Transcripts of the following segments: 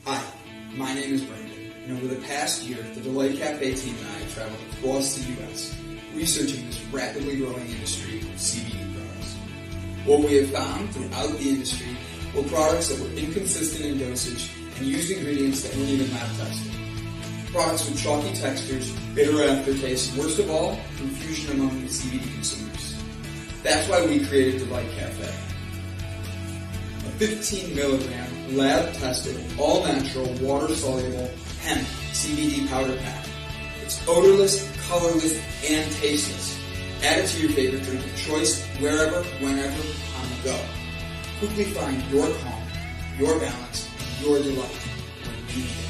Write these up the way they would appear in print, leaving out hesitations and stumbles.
Hi, my name is Brandon, and over the past year, the Delight Cafe team and I traveled across the U.S. researching this rapidly growing industry of CBD products. What we have found throughout the industry were products that were inconsistent in dosage and used ingredients that weren't even lab tested. Products with chalky textures, bitter aftertaste, and worst of all, confusion among the CBD consumers. That's why we created Delight Cafe. A 15 milligram, lab-tested, all-natural, water-soluble hemp CBD powder pack. It's odorless, colorless, and tasteless. Add it to your favorite drink of choice, wherever, whenever, on the go. Quickly find your calm, your balance, your delight when you need it most.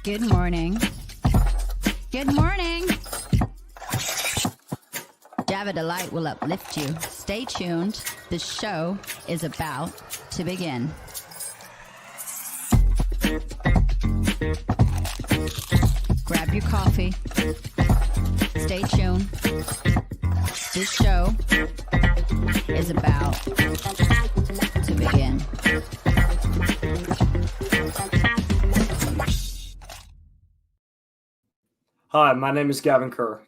Good morning. Good morning. Java Delight will uplift you. Stay tuned. The show is about to begin. Grab your coffee. Stay tuned. This show is about to begin. Hi, my name is Gavin Kerr.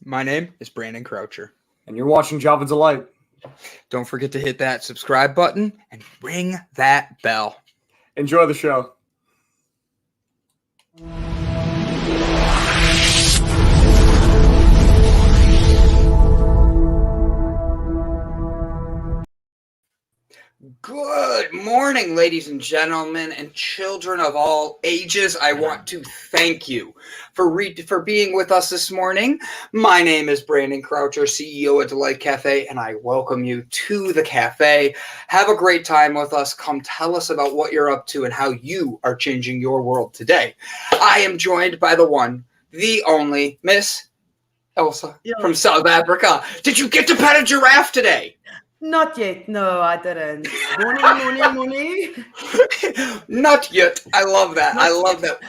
My name is Brandon Croucher. And you're watching Java Delight. Don't forget to hit that subscribe button and ring that bell. Enjoy the show. Good morning, ladies and gentlemen, and children of all ages. I want to thank you for being with us this morning. My name is Brandon Croucher, CEO at Delight Cafe, and I welcome you to the cafe. Have a great time with us. Come tell us about what you're up to and how you are changing your world today. I am joined by the one, the only, Miss Elsa from South Africa. Did you get to pet a giraffe today? Not yet. No, I didn't. Morning. Not yet. I love that. That.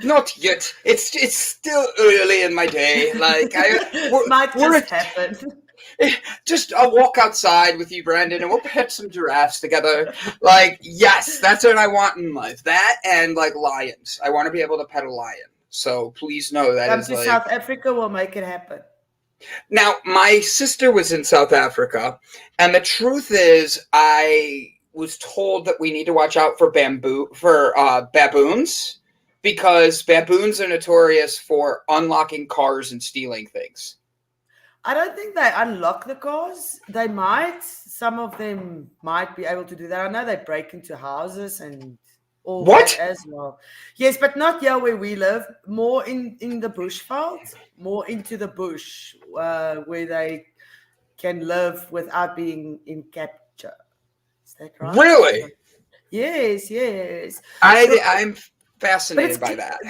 Not yet. It's still early in my day. Like might just happen. Just I'll walk outside with you, Brandon, and we'll pet some giraffes together. Like, yes, that's what I want in life. That and like lions. I want to be able to pet a lion. So please know that Come to South Africa, we'll make it happen. Now, my sister was in South Africa, and the truth is, I was told that we need to watch out for baboons, because baboons are notorious for unlocking cars and stealing things. I don't think they unlock the cars. They might. Some of them might be able to do that. I know they break into houses and all that as well. Yes, but not here where we live. More in the bushveld, more into the bush, where they can live without being in capture. Is that right? Really? Yes. I'm fascinated by that.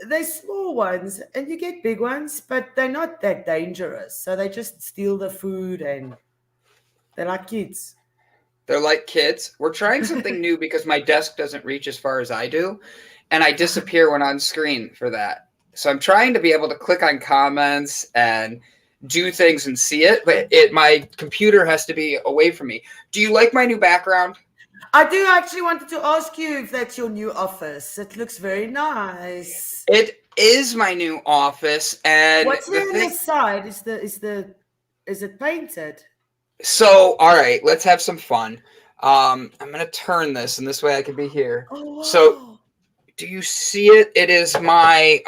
They're small ones, and you get big ones, but they're not that dangerous. So they just steal the food, and they're like kids. They're like kids. We're trying something new because my desk doesn't reach as far as I do, and I disappear when on screen for that. So I'm trying to be able to click on comments and do things and see it, but my computer has to be away from me. Do you like my new background? I do actually wanted to ask you if that's your new office. It looks very nice. It is my new office, and what's there on the side? Is it painted? So, all right, let's have some fun. I'm going to turn this, and this way I can be here. Oh, wow. So, do you see it? It is my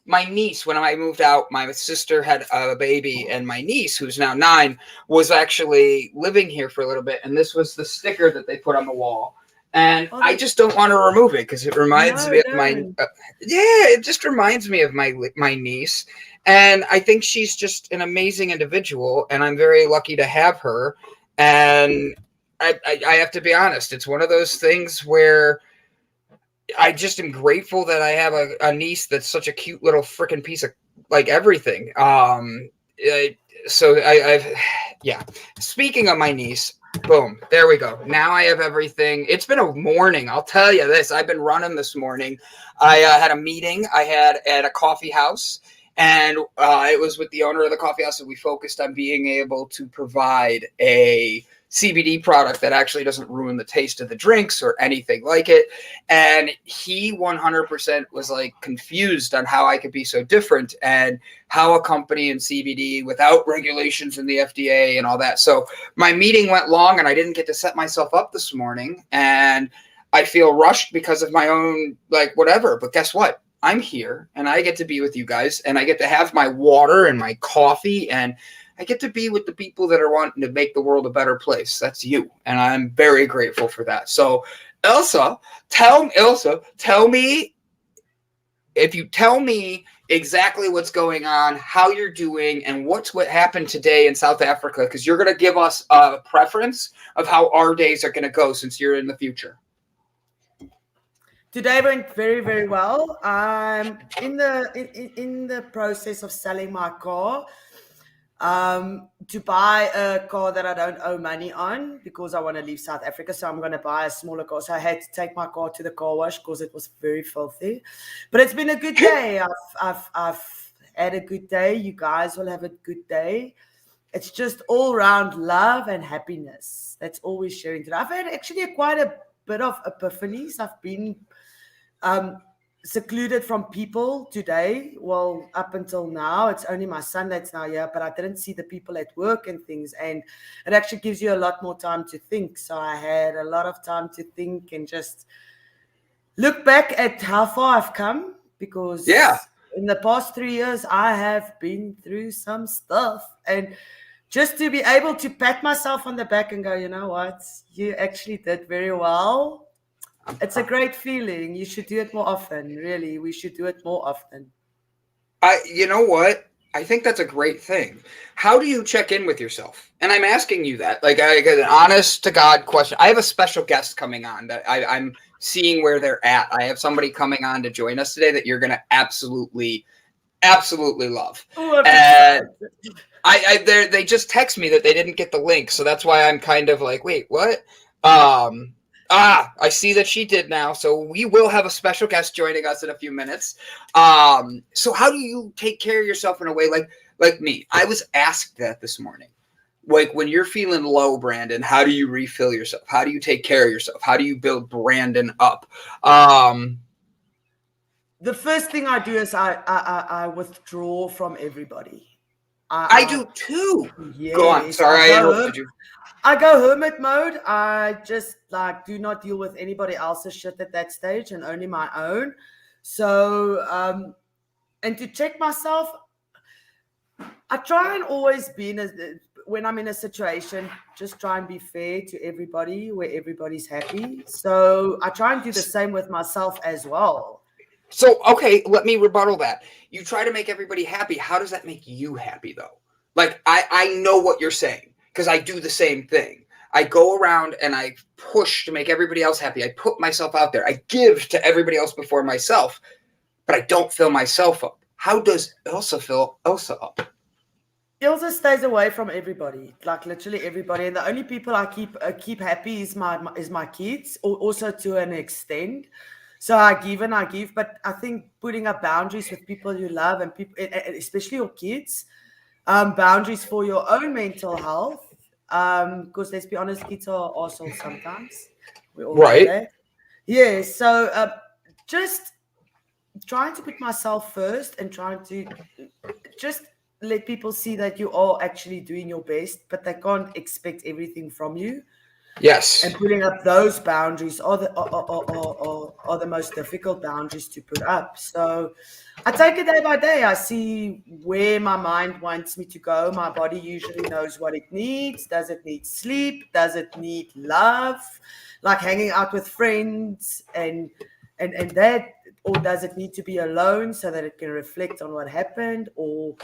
my niece. When I moved out, my sister had a baby, and my niece, who's now 9, was actually living here for a little bit. And this was the sticker that they put on the wall. And I just don't want to remove it because it reminds me of my. It just reminds me of my niece. And I think she's just an amazing individual, and I'm very lucky to have her. And I have to be honest, it's one of those things where I just am grateful that I have a niece that's such a cute little freaking piece of like everything. Yeah. Speaking of my niece, boom, there we go. Now I have everything. It's been a morning. I'll tell you this. I've been running this morning. I had a meeting I had at a coffee house, and it was with the owner of the coffee house, and we focused on being able to provide a CBD product that actually doesn't ruin the taste of the drinks or anything like it. And he 100% was like confused on how I could be so different and how a company in CBD without regulations in the FDA and all that. So my meeting went long and I didn't get to set myself up this morning. And I feel rushed because of my own, like, whatever. But guess what? I'm here and I get to be with you guys and I get to have my water and my coffee and I get to be with the people that are wanting to make the world a better place. That's you. And I'm very grateful for that. So Ilse, tell me, if you tell me exactly what's going on, how you're doing, and what happened today in South Africa, because you're going to give us a preference of how our days are going to go since you're in the future. Today went very, very well. I'm in the process of selling my car. To buy a car that I don't owe money on because I want to leave South Africa. So I'm going to buy a smaller car. So I had to take my car to the car wash because it was very filthy. But it's been a good day. I've had a good day. You guys will have a good day. It's just all around love and happiness. That's all we're sharing today. I've had actually quite a bit of epiphanies. I've been secluded from people today. Well, up until now, it's only my son that's now here, but I didn't see the people at work and things, and it actually gives you a lot more time to think. So I had a lot of time to think and just look back at how far I've come, because in the past 3 years I have been through some stuff, and just to be able to pat myself on the back and go, you know what, you actually did very well. It's a great feeling. You should do it more often. Really, we should do it more often. You know what? I think that's a great thing. How do you check in with yourself? And I'm asking you that. Like, I get an honest to God question. I have a special guest coming on that I'm seeing where they're at. I have somebody coming on to join us today that you're going to absolutely love. And they just text me that they didn't get the link, so that's why I'm kind of like, wait, what? I see that she did now. So we will have a special guest joining us in a few minutes. So how do you take care of yourself in a way like me? I was asked that this morning. Like, when you're feeling low, Brandon, how do you refill yourself? How do you take care of yourself? How do you build Brandon up? The first thing I do is I withdraw from everybody. I do too. Yes, go on. Sorry, I interrupted you. I go hermit mode. I just do not deal with anybody else's shit at that stage and only my own. So, and to check myself, I try and always be when I'm in a situation, just try and be fair to everybody where everybody's happy. So I try and do the same with myself as well. So, okay, let me rebuttal that. You try to make everybody happy. How does that make you happy, though? Like, I know what you're saying, because I do the same thing. I go around and I push to make everybody else happy. I put myself out there. I give to everybody else before myself, but I don't fill myself up. How does Ilse fill Ilse up? Ilse stays away from everybody, like literally everybody. And the only people I keep happy is my kids, or also to an extent. So I give and I give, but I think putting up boundaries with people you love and people, especially your kids, boundaries for your own mental health. Because let's be honest, kids are also sometimes. We all know that. Yeah. So just trying to put myself first and trying to just let people see that you are actually doing your best, but they can't expect everything from you. Yes. And putting up those boundaries are the most difficult boundaries to put up. So I take it day by day. I see where my mind wants me to go. My body usually knows what it needs. Does it need sleep? Does it need love? Like hanging out with friends and that, or does it need to be alone so that it can reflect on what happened? So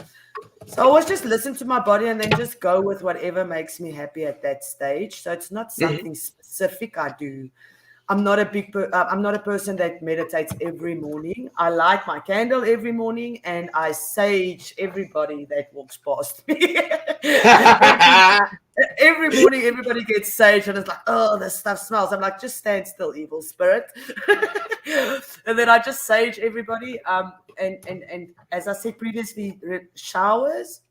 I always just listen to my body and then just go with whatever makes me happy at that stage. So it's not something specific I do. I'm not a person that meditates every morning. I light my candle every morning and I sage everybody that walks past me. every morning, everybody gets sage and it's like, oh, this stuff smells. I'm like, just stand still, evil spirit. And then I just sage everybody. And as I said previously, showers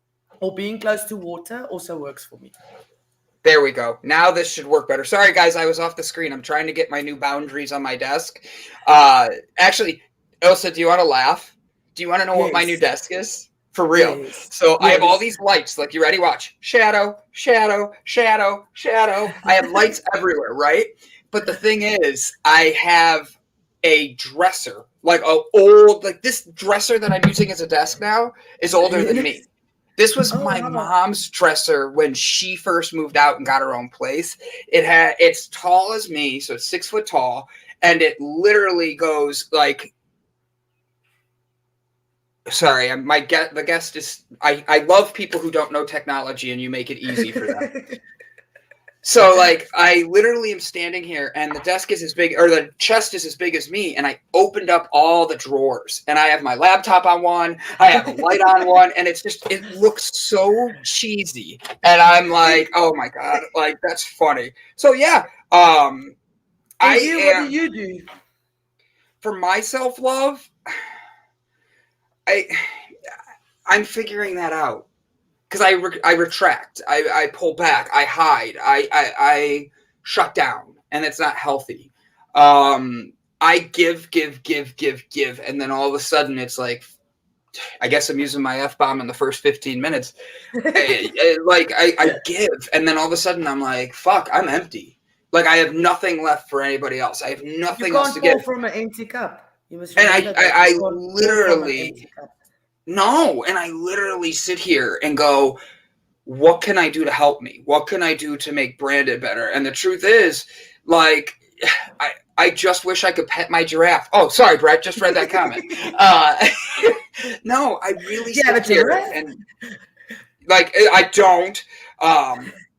or being close to water also works for me. There we go. Now this should work better. Sorry, guys, I was off the screen. I'm trying to get my new boundaries on my desk. Actually, Elsa, do you want to laugh? Do you want to know what my new desk is? For real. Yes. So I have all these lights. Like, you ready? Watch. Shadow, shadow, shadow, shadow. I have lights everywhere, right? But the thing is, I have a dresser. Like, this dresser that I'm using as a desk now is older than me. This was my mom's dresser when she first moved out and got her own place. It's tall as me, so it's 6 foot tall, and it literally goes like. Sorry, the guest is. I love people who don't know technology, and you make it easy for them. So, like, I literally am standing here, and the desk is as big, or the chest is as big as me, and I opened up all the drawers, and I have my laptop on one, I have a light on one, and it looks so cheesy, and I'm like, oh my God, like, that's funny. So, yeah, what do you do? For my self-love, I'm figuring that out. Because I retract, I pull back, I hide, I shut down, and it's not healthy. I give, and then all of a sudden it's like, I guess I'm using my F-bomb in the first 15 minutes. I give, and then all of a sudden I'm like, fuck, I'm empty. Like, I have nothing left for anybody else. I have nothing else to get. You can't pour from an empty cup. You must and I literally. No, and I literally sit here and go, what can I do to help me? What can I do to make Brandon better? And the truth is, like, I just wish I could pet my giraffe. Oh, sorry, Brett, just read that comment. No, I really sit here and, like, I don't.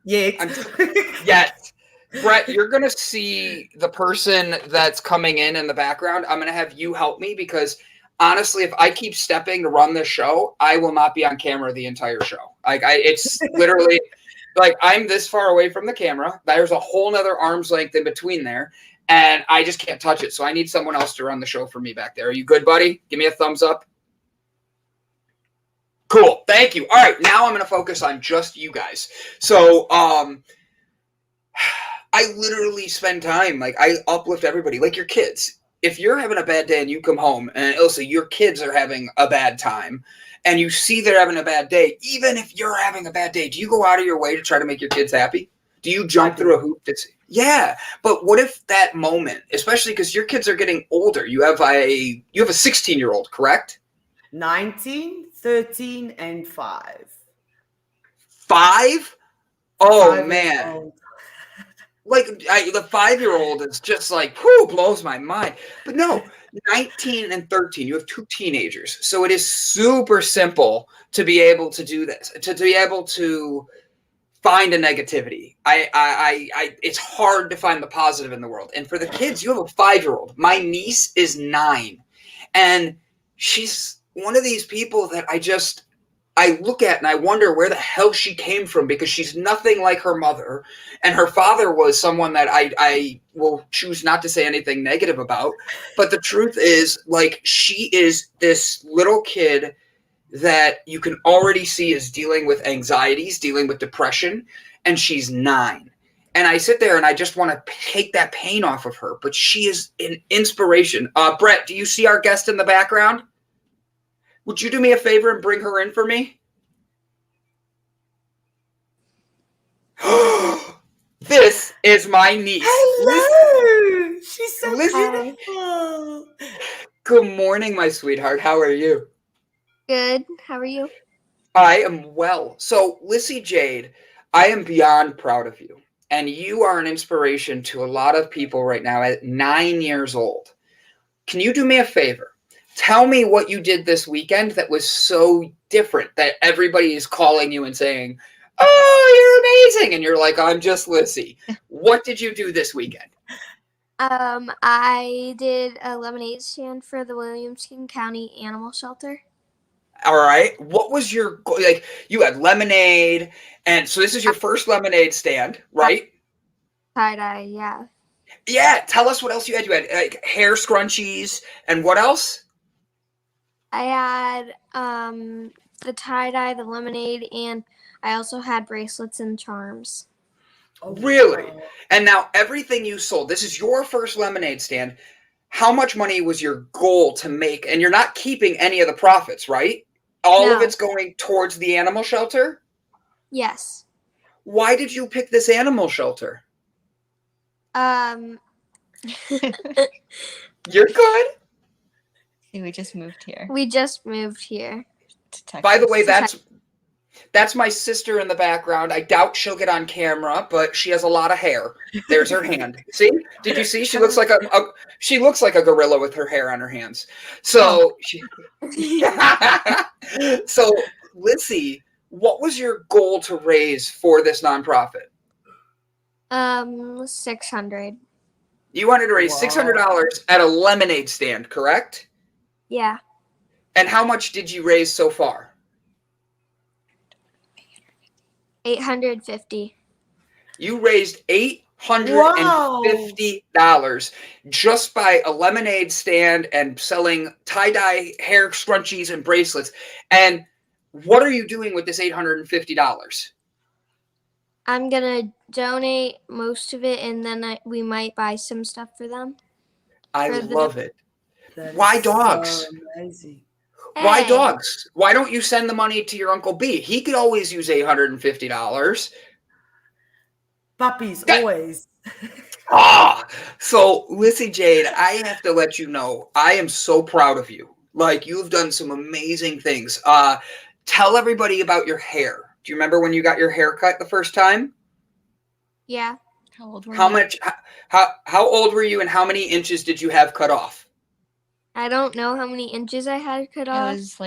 Yet. Brett, you're going to see the person that's coming in the background. I'm going to have you help me because honestly, if I keep stepping to run this show, I will not be on camera the entire show. It's literally like I'm this far away from the camera. There's a whole nother arm's length in between there, and I just can't touch it. So I need someone else to run the show for me back there. Are you good, buddy? Give me a thumbs up. Cool. Thank you. All right. Now I'm going to focus on just you guys. So, I literally spend time, like, I uplift everybody, like your kids. If you're having a bad day and you come home and Ilsa, your kids are having a bad time and you see they're having a bad day, even if you're having a bad day, do you go out of your way to try to make your kids happy? Do you jump through a hoop? Yeah. But what if that moment, especially because your kids are getting older, you have a 16-year-old, correct? 19, 13, and 5. 5? Oh, 5 man. Like, the 5-year-old is just like, whew, blows my mind. But no, 19 and 13, you have 2 teenagers. So it is super simple to be able to do this, to be able to find a negativity. It's hard to find the positive in the world. And for the kids, you have a 5-year-old. My niece is 9. And she's one of these people that I look at and I wonder where the hell she came from because she's nothing like her mother. And her father was someone that I will choose not to say anything negative about. But the truth is, like, she is this little kid that you can already see is dealing with anxieties, dealing with depression, and she's 9. And I sit there and I just want to take that pain off of her. But she is an inspiration. Brett, do you see our guest in the background? Would you do me a favor and bring her in for me? This is my niece. Hello. She's so beautiful. Good morning, my sweetheart. How are you? Good. How are you? I am well. So, Lissy Jade, I am beyond proud of you. And you are an inspiration to a lot of people right now at 9 years old. Can you do me a favor? Tell me what you did this weekend that was so different that everybody is calling you and saying, oh, you're amazing. And you're like, I'm just Lissy. What did you do this weekend? I did a lemonade stand for the Williamson County Animal Shelter. All right. What was your goal? Like, you had lemonade, and so this is your first lemonade stand, right? Tie-dye, yeah. Yeah. Tell us what else you had. You had like hair scrunchies, and what else? I had the tie-dye, the lemonade, and I also had bracelets and charms. Really? And now everything you sold, this is your first lemonade stand. How much money was your goal to make? And you're not keeping any of the profits, right? All of No. it's going towards the animal shelter? Yes. Why did you pick this animal shelter? Um, You're good. We just moved here we just moved here. to Texas. By the way, that's my sister in the background. I doubt she'll get on camera, but she has a lot of hair. There's her hand. See? Did you see? She looks like she looks like a gorilla with her hair on her hands. So, so Lissy, what was your goal to raise for this nonprofit? 600. You wanted to raise $600 at a lemonade stand, correct? Yeah. And how much did you raise so far? 850. You raised $850 just by a lemonade stand and selling tie-dye hair scrunchies and bracelets. And what are you doing with this $850? I'm gonna donate most of it, and then we might buy some stuff for them. I For love it. That Why is dogs? So amazing. Why Hey. dogs? Why don't you send the money to your Uncle B? He could always use $850. Puppies, always. So Lissy Jade, I have to let you know, I am so proud of you. Like, you've done some amazing things. Tell everybody about your hair. Do you remember when you got your hair cut the first time? Yeah. How old were How you? much? How old were you, and how many inches did you have cut off? I don't know how many inches I had cut It off.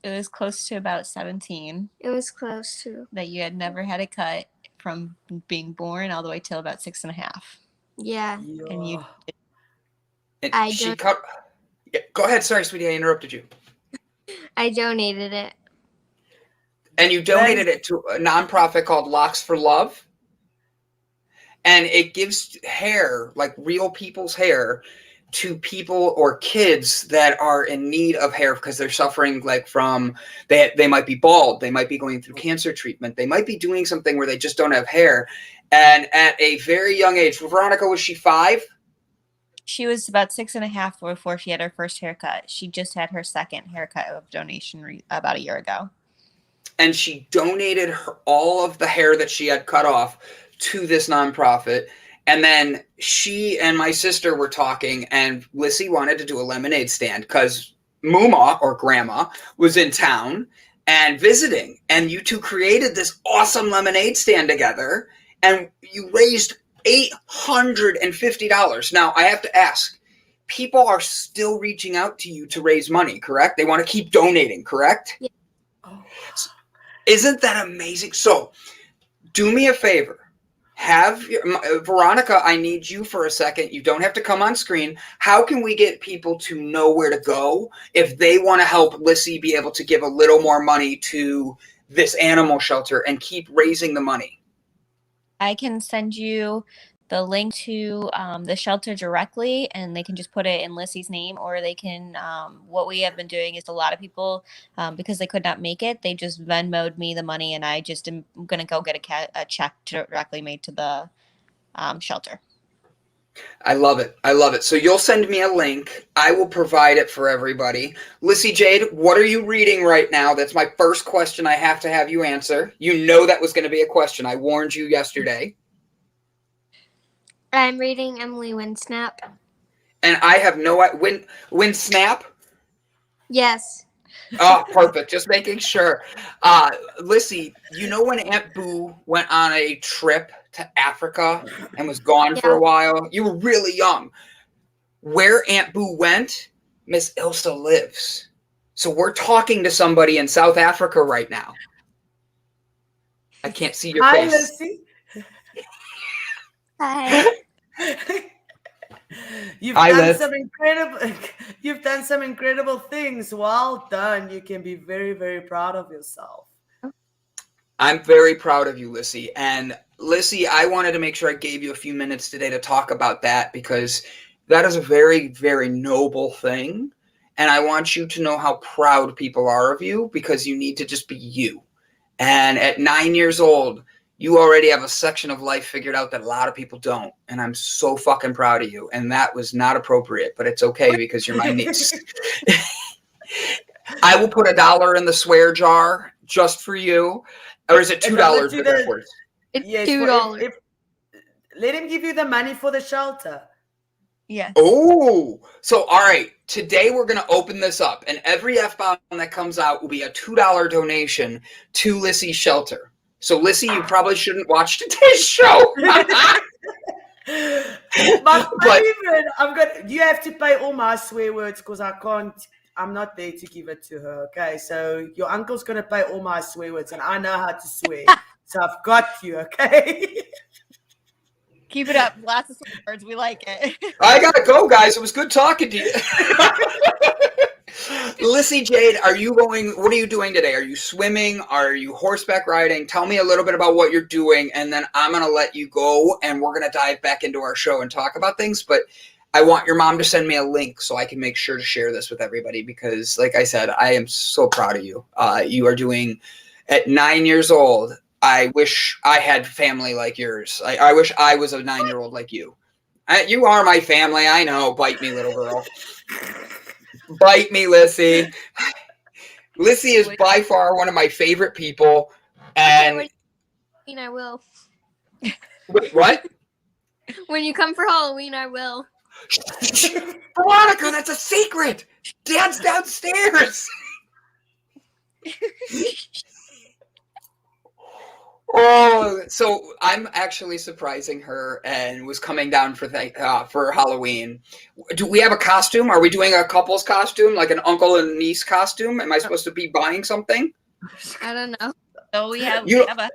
was close to about 17 It was close to. that you had never had a cut from being born all the way till about 6.5. Yeah. And you And I she don't- cut. Yeah, go ahead. Sorry, sweetie, I interrupted you. I donated it. And you donated it to a nonprofit called Locks for Love. And it gives hair, like real people's hair, to people or kids that are in need of hair because they're suffering like from they might be bald, they might be going through cancer treatment, they might be doing something where they just don't have hair. And at a very young age, Veronica, was she 5? She was about 6.5 before she had her first haircut. She just had her second haircut of donation about a year ago. And she donated all of the hair that she had cut off to this nonprofit. And then she and my sister were talking, and Lissy wanted to do a lemonade stand because Muma, or Grandma, was in town and visiting. And you two created this awesome lemonade stand together, and you raised $850. Now, I have to ask, people are still reaching out to you to raise money, correct? They want to keep donating, correct? Yeah. Isn't that amazing? So, do me a favor. Veronica, I need you for a second. You don't have to come on screen. How can we get people to know where to go if they want to help Lissy be able to give a little more money to this animal shelter and keep raising the money? I can send you the link to the shelter directly, and they can just put it in Lissy's name, or they can, what we have been doing is a lot of people, because they could not make it, they just Venmo'd me the money, and I just am going to go get a check directly made to the shelter. I love it. I love it. So you'll send me a link. I will provide it for everybody. Lissy Jade, what are you reading right now? That's my first question I have to have you answer. You know that was going to be a question. I warned you yesterday. I'm reading Emily Winsnap. And I have no idea. Snap? Yes. Oh, perfect. Just making sure. Lissy, you know when Aunt Boo went on a trip to Africa and was gone for a while? You were really young. Where Aunt Boo went, Miss Ilsa lives. So we're talking to somebody in South Africa right now. I can't see your Hi, face. Lissy. Hi. You've Hi, done Liz. some incredible. You've done some incredible things. Well done. You can be very, very proud of yourself. I'm very proud of you, Lissy. And Lissy, I wanted to make sure I gave you a few minutes today to talk about that because that is a very, very noble thing. And I want you to know how proud people are of you because you need to just be you. And at 9 years old, you already have a section of life figured out that a lot of people don't. And I'm so fucking proud of you. And that was not appropriate, but it's okay because you're my niece. I will put $1 in the swear jar just for you. Or is it $2 backwards? It's Yes, $2. Let him give you the money for the shelter. Yes. Oh, so all right. Today we're going to open this up, and every F-bomb that comes out will be a $2 donation to Lissy's shelter. So, Lissy, you probably shouldn't watch today's show. My But- favorite. You have to pay all my swear words because I can't. I'm not there to give it to her. Okay, so your uncle's gonna pay all my swear words, and I know how to swear, so I've got you. Okay. Keep it up. Lots of words. We like it. I got to go, guys. It was good talking to you. Lissy Jade, are you going? What are you doing today? Are you swimming? Are you horseback riding? Tell me a little bit about what you're doing, and then I'm going to let you go, and we're going to dive back into our show and talk about things. But I want your mom to send me a link so I can make sure to share this with everybody because, like I said, I am so proud of you. You are doing, at 9 years old, I wish I had family like yours. I wish I was a 9-year-old like you. You are my family. I know. Bite me, little girl. Bite me, Lissy. Lissy is by far one of my favorite people. And I will. wait, what? When you come for Halloween, I will. Veronica, that's a secret. Dad's downstairs. Oh, so I'm actually surprising her and was coming down for Halloween. Do we have a costume? Are we doing a couple's costume, like an uncle and niece costume? Am I supposed to be buying something? I don't know. So we have a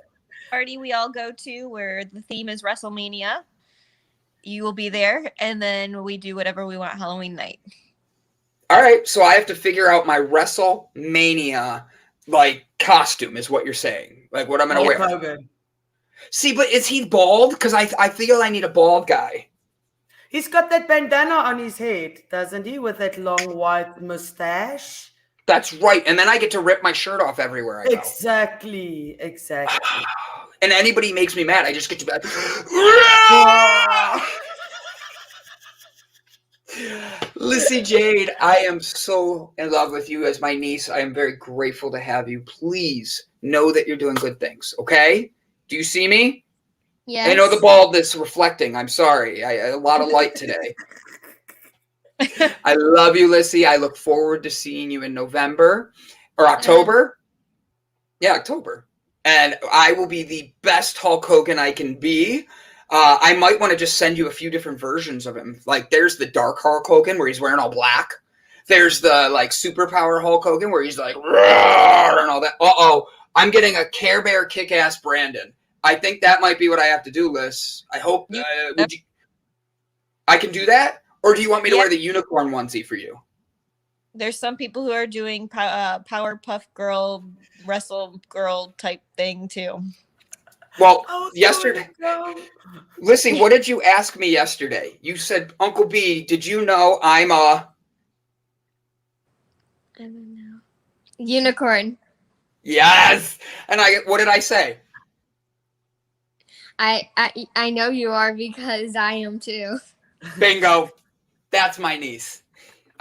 party we all go to where the theme is WrestleMania. You will be there, and then we do whatever we want Halloween night. All right, so I have to figure out my WrestleMania costume is what you're saying. Like what I'm gonna wear. Hogan. See, but is he bald? Because I feel I need a bald guy. He's got that bandana on his head, doesn't he? With that long white mustache. That's right. And then I get to rip my shirt off everywhere I go. Exactly. And anybody makes me mad, I just get to be like, Lissy Jade, I am so in love with you as my niece. I am very grateful to have you. Please know that you're doing good things, okay? Do you see me? Yes. I know the baldness reflecting. I'm sorry. A lot of light today. I love you, Lissy. I look forward to seeing you in November or October. Yeah, October. And I will be the best Hulk Hogan I can be. I might want to just send you a few different versions of him. Like, there's the dark Hulk Hogan where he's wearing all black. There's the, superpower Hulk Hogan where he's like, roar, and all that. Uh-oh, I'm getting a Care Bear kick-ass Brandon. I think that might be what I have to do, Liz. I hope, I can do that? Or do you want me to wear the unicorn onesie for you? There's some people who are doing Powerpuff Girl, Wrestle Girl type thing too. Well, yesterday, Lissy, what did you ask me yesterday? You said, Uncle B, did you know I'm a... I don't know. Unicorn. Yes! And what did I say? I know you are because I am too. Bingo. That's my niece.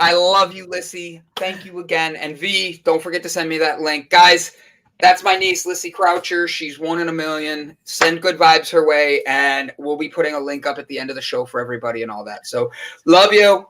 I love you, Lissy. Thank you again. And V, don't forget to send me that link. Guys, that's my niece, Lissy Croucher. She's 1 in a million. Send good vibes her way, and we'll be putting a link up at the end of the show for everybody and all that. So, love you.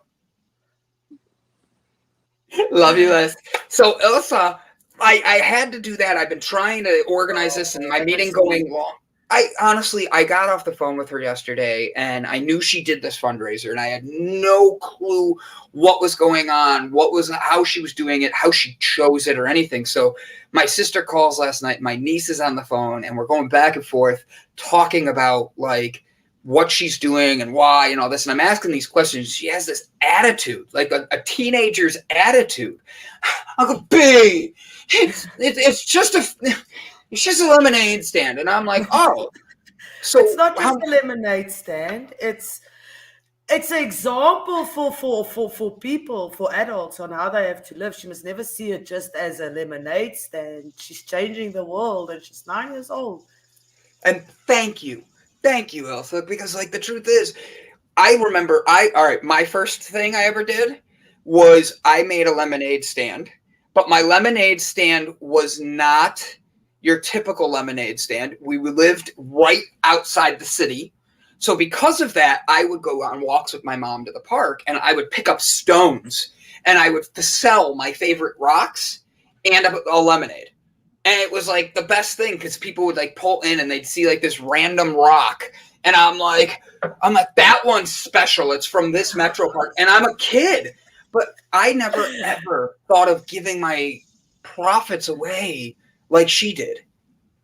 Love you, Liz. So, Ilsa, I had to do that. I've been trying to organize this, and my meeting going long. I got off the phone with her yesterday, and I knew she did this fundraiser, and I had no clue what was going on, how she was doing it, how she chose it, or anything. So my sister calls last night. My niece is on the phone, and we're going back and forth talking about what she's doing and why and all this. And I'm asking these questions. She has this attitude, like a teenager's attitude. Uncle B, it's just a lemonade stand. And I'm like, oh, so it's not just a lemonade stand. It's an example for people, for adults, on how they have to live. She must never see it just as a lemonade stand. She's changing the world, and she's 9 years old. And thank you, Elsa, because like the truth is, I remember my first thing I ever did was I made a lemonade stand, but my lemonade stand was not your typical lemonade stand. We lived right outside the city. So because of that, I would go on walks with my mom to the park, and I would pick up stones, and I would sell my favorite rocks and a lemonade. And it was like the best thing because people would like pull in and they'd see like this random rock. And I'm like, that one's special. It's from this metro park. And I'm a kid, but I never ever thought of giving my profits away like she did.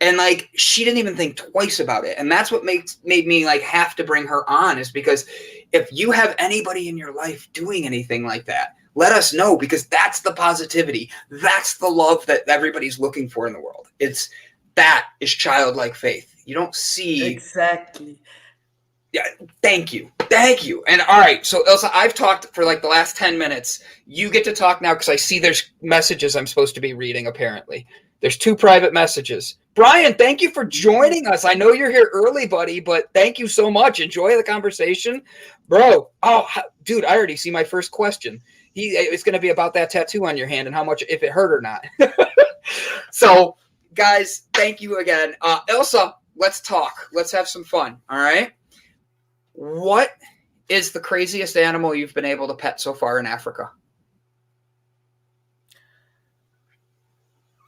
And like, she didn't even think twice about it. And that's what made me like have to bring her on, is because if you have anybody in your life doing anything like that, let us know, because that's the positivity. That's the love that everybody's looking for in the world. That is childlike faith. You don't see. Exactly. Yeah. Thank you. And all right. So Elsa, I've talked for like the last 10 minutes. You get to talk now, because I see there's messages I'm supposed to be reading. Apparently there's 2 private messages. Brian, thank you for joining us. I know you're here early, buddy, but thank you so much. Enjoy the conversation, bro. Oh, dude, I already see my first question. It's going to be about that tattoo on your hand and how much, if it hurt or not. So, guys, thank you again. Elsa, let's talk. Let's have some fun. All right. What is the craziest animal you've been able to pet so far in Africa?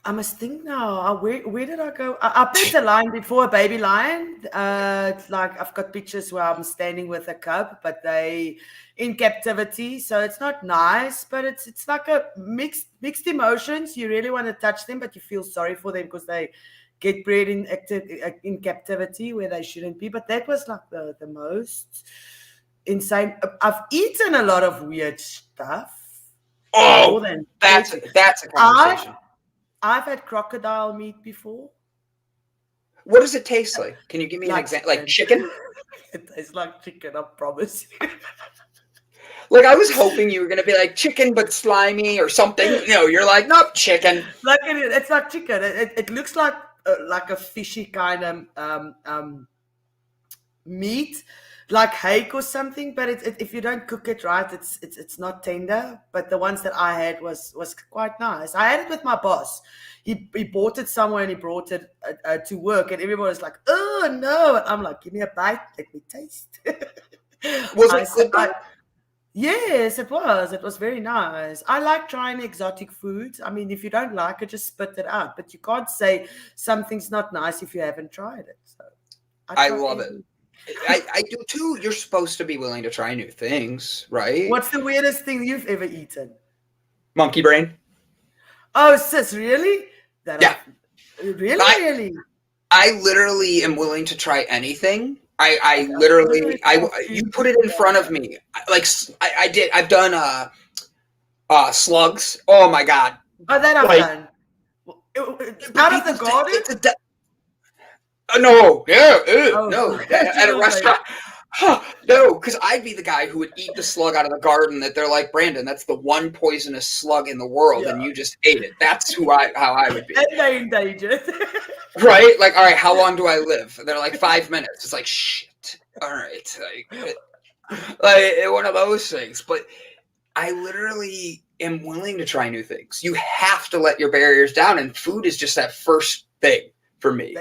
I must think now. Where did I go? I pet a lion before, a baby lion. Like I've got pictures where I'm standing with a cub, but they in captivity, so it's not nice. But it's like a mixed emotions. You really want to touch them, but you feel sorry for them because they get bred in captivity where they shouldn't be. But that was like the most insane. I've eaten a lot of weird stuff. Oh, that's a conversation. I've had crocodile meat before. What does it taste like? Can you give me an example? Like chicken? It tastes like chicken, I promise. Like, I was hoping you were going to be like chicken, but slimy or something. No, you're like, nope, chicken. Like it's like chicken. It looks like a fishy kind of meat, like hake or something. But if you don't cook it right, it's not tender. But the ones that I had was quite nice. I had it with my boss. He bought it somewhere and he brought it to work, and everybody was like, "Oh no!" And I'm like, "Give me a bite, let me taste." Was it good? Yes, it was. It was very nice. I like trying exotic foods. I mean, if you don't like it, just spit it out. But you can't say something's not nice if you haven't tried it. So I love it. I do too. You're supposed to be willing to try new things, right? What's the weirdest thing you've ever eaten? Monkey brain. Oh, sis, really? Yeah. Really? I literally am willing to try anything. You put it in front of me. Like I've done slugs. Oh my God. Oh, that I've done. Out of the garden? No. At a restaurant. No, because I'd be the guy who would eat the slug out of the garden that they're like, Brandon, that's the one poisonous slug in the world, and you just ate it. That's how I would be. And they endangered. Right? Like, all right, how long do I live? And they're like 5 minutes. It's like, shit. All right. Like one of those things. But I literally am willing to try new things. You have to let your barriers down, and food is just that first thing for me.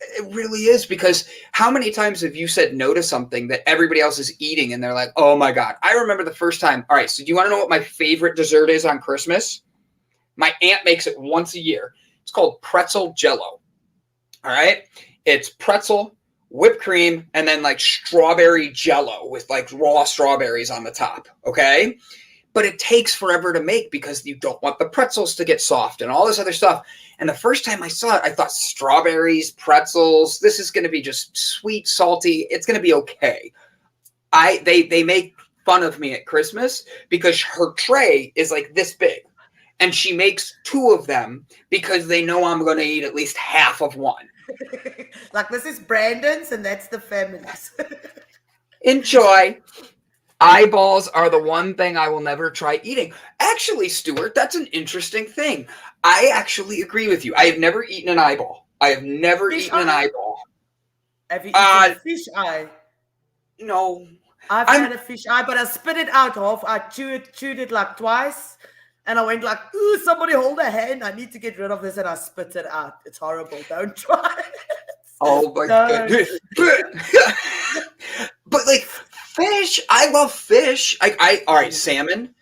It really is, because how many times have you said no to something that everybody else is eating and they're like, oh my God. I remember the first time. All right, so do you want to know what my favorite dessert is on Christmas? My aunt makes it once a year. It's called pretzel jello. All right. It's pretzel, whipped cream, and then like strawberry jello with like raw strawberries on the top. Okay. but it takes forever to make because you don't want the pretzels to get soft and all this other stuff. And the first time I saw it, I thought strawberries, pretzels, this is going to be just sweet, salty. It's going to be okay. They make fun of me at Christmas because her tray is like this big. And she makes 2 of them because they know I'm going to eat at least half of one. Like, this is Brandon's and that's the family's. Enjoy. Eyeballs are the one thing I will never try eating. Actually, Stuart, that's an interesting thing. I actually agree with you. I have never eaten an eyeball. I have never eaten an eyeball. Have you eaten a fish eye? No. I've had a fish eye, but I spit it out half. I chewed it like twice. And I went like, ooh, somebody hold a hand. I need to get rid of this. And I spit it out. It's horrible. Don't try it. Oh, my goodness. But like fish, I love fish. All right, salmon.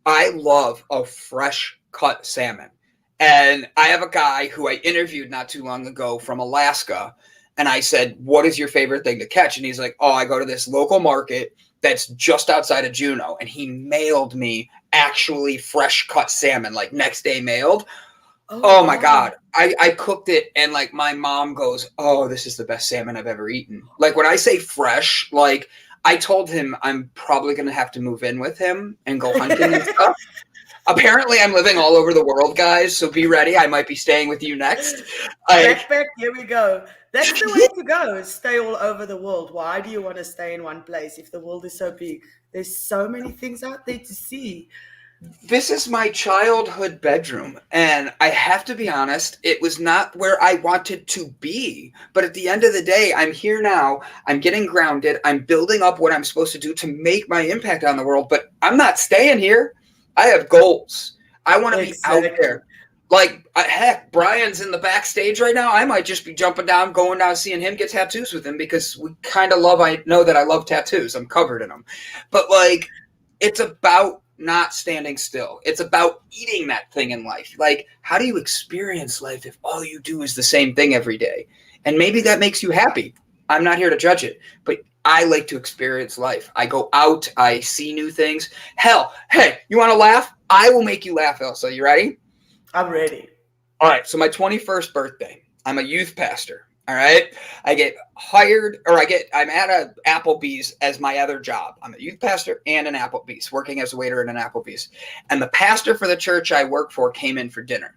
I love a fresh cut salmon. And I have a guy who I interviewed not too long ago from Alaska. And I said, what is your favorite thing to catch? And he's like, oh, I go to this local market that's just outside of Juneau. And he mailed me actually fresh cut salmon, like next day mailed. Oh my God. I cooked it and like my mom goes, oh, this is the best salmon I've ever eaten. Like when I say fresh, like I told him I'm probably going to have to move in with him and go hunting and stuff. Apparently I'm living all over the world, guys. So be ready. I might be staying with you next. Backpack, here we go. That's the way to go. Stay all over the world. Why do you want to stay in one place if the world is so big? There's so many things out there to see. This is my childhood bedroom, and I have to be honest, it was not where I wanted to be. But at the end of the day, I'm here now. I'm getting grounded. I'm building up what I'm supposed to do to make my impact on the world, but I'm not staying here. I have goals. I want to be out there. Like, heck, Brian's in the backstage right now. I might just be jumping down, going down, seeing him get tattoos with him because we kind of I know that I love tattoos. I'm covered in them. But, like, it's about not standing still. It's about eating that thing in life. Like, how do you experience life if all you do is the same thing every day? And maybe that makes you happy. I'm not here to judge it, but I like to experience life. I go out. I see new things. Hell, hey, you want to laugh? I will make you laugh, Elsa. You ready? I'm ready. All right. So my 21st birthday, I'm a youth pastor. All right. I get hired I'm at a Applebee's as my other job. I'm a youth pastor and an Applebee's, working as a waiter in an Applebee's. And the pastor for the church I work for came in for dinner.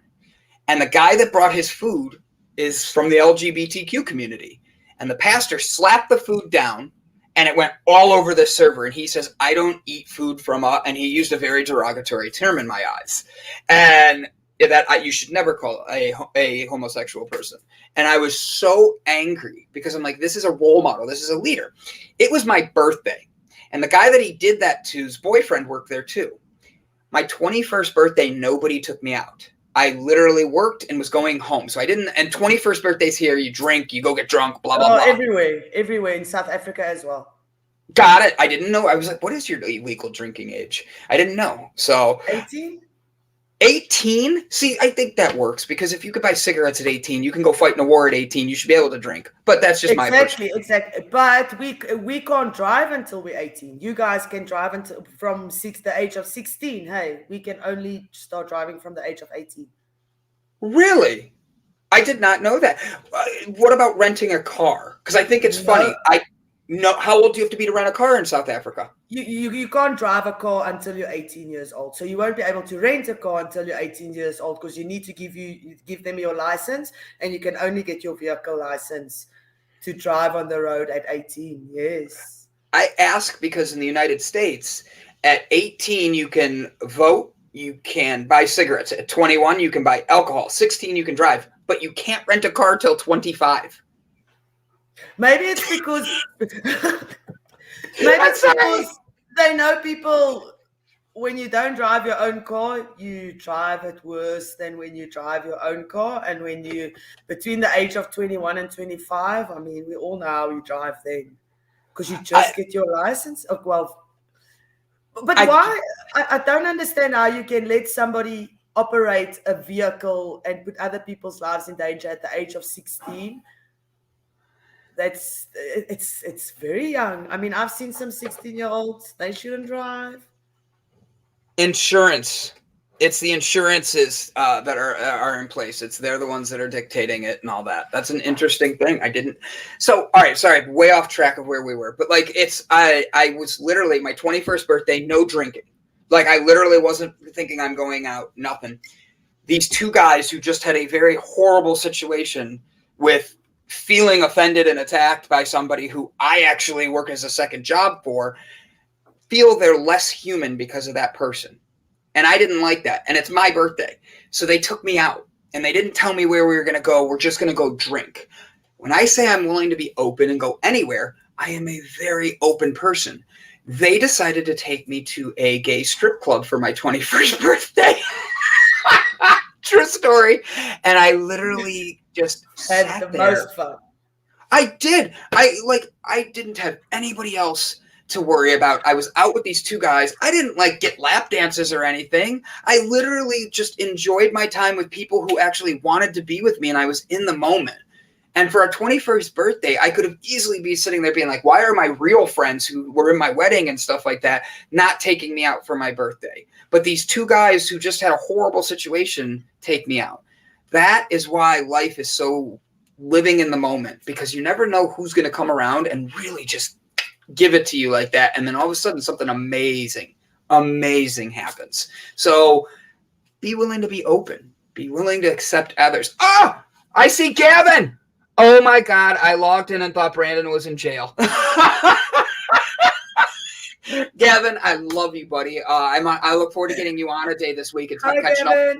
And the guy that brought his food is from the LGBTQ community. And the pastor slapped the food down and it went all over the server. And he says, I don't eat food from and he used a very derogatory term in my eyes. And that you should never call a homosexual person. And I was so angry because I'm like, this is a role model. This is a leader. It was my birthday. And the guy that he did that to's boyfriend worked there too. My 21st birthday, nobody took me out. I literally worked and was going home. So I didn't, and 21st birthdays here, you drink, you go get drunk, blah, blah, blah. Everywhere in South Africa as well. Got it. I didn't know. I was like, what is your legal drinking age? I didn't know. So 18? 18? See, I think that works because if you could buy cigarettes at 18, you can go fight in a war at 18. You should be able to drink. But that's just my perspective. Exactly. But we can't drive until we're 18. You guys can drive until from the age of 16. Hey, we can only start driving from the age of 18. Really? I did not know that. What about renting a car? Because I think it's funny. No, how old do you have to be to rent a car in South Africa? You can't drive a car until you're 18 years old. So you won't be able to rent a car until you're 18 years old because you need to give them your license, and you can only get your vehicle license to drive on the road at 18. Yes. I ask because in the United States, at 18 you can vote, you can buy cigarettes. At 21 you can buy alcohol. 16 you can drive, but you can't rent a car till 25. Maybe it's because they know people, when you don't drive your own car, you drive it worse than when you drive your own car. And when you, between the age of 21 and 25, I mean, we all know how you drive then. Because you just get your license. Oh, well, but why? I don't understand how you can let somebody operate a vehicle and put other people's lives in danger at the age of 16. It's very young. I mean, I've seen some 16-year-olds. They shouldn't drive. Insurance. It's the insurances that are in place. They're the ones that are dictating it and all that. That's an interesting thing. I didn't. So all right, sorry, way off track of where we were. But like I was literally my 21st birthday, no drinking. Like I literally wasn't thinking I'm going out, nothing. These two guys who just had a very horrible situation with feeling offended and attacked by somebody who I actually work as a second job for, feel they're less human because of that person. And I didn't like that. And it's my birthday. So they took me out and they didn't tell me where we were going to go. We're just going to go drink. When I say I'm willing to be open and go anywhere, I am a very open person. They decided to take me to a gay strip club for my 21st birthday. True story. And I literally just Had the most fun. I did. I didn't have anybody else to worry about. I was out with these two guys. I didn't like get lap dances or anything. I literally just enjoyed my time with people who actually wanted to be with me, and I was in the moment. And for our 21st birthday, I could have easily be sitting there being like, why are my real friends who were in my wedding and stuff like that not taking me out for my birthday? But these two guys who just had a horrible situation take me out. That is why life is so living in the moment, because you never know who's going to come around and really just give it to you like that. And then all of a sudden something amazing happens. So be willing to be open, be willing to accept others. Oh, I see Gavin. Oh my God. I logged in and thought Brandon was in jail. Gavin, I love you, buddy. I look forward to getting you on a day this week and catching up.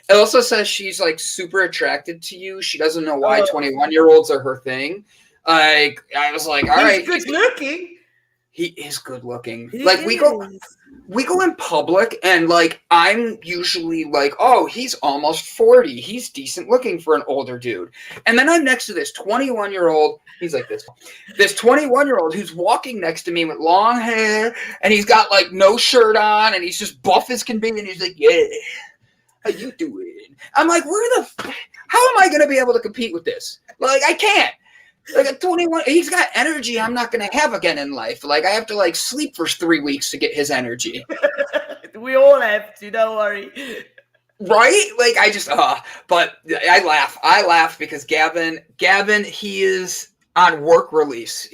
It also says she's like super attracted to you. She doesn't know why 21-year-olds are her thing. Like I was like, all right, he's good looking. He is good looking. We go in public and like I'm usually like, oh, he's almost 40. He's decent looking for an older dude. And then I'm next to this 21-year-old. He's like this 21-year-old who's walking next to me with long hair and he's got like no shirt on and he's just buff as can be and he's like, yeah, how you doing? I'm like, how am I going to be able to compete with this? Like I can't. Like at 21, he's got energy I'm not going to have again in life. Like I have to like sleep for 3 weeks to get his energy. We all have to, don't worry. Right? Like I just, but I laugh because Gavin, he is on work release.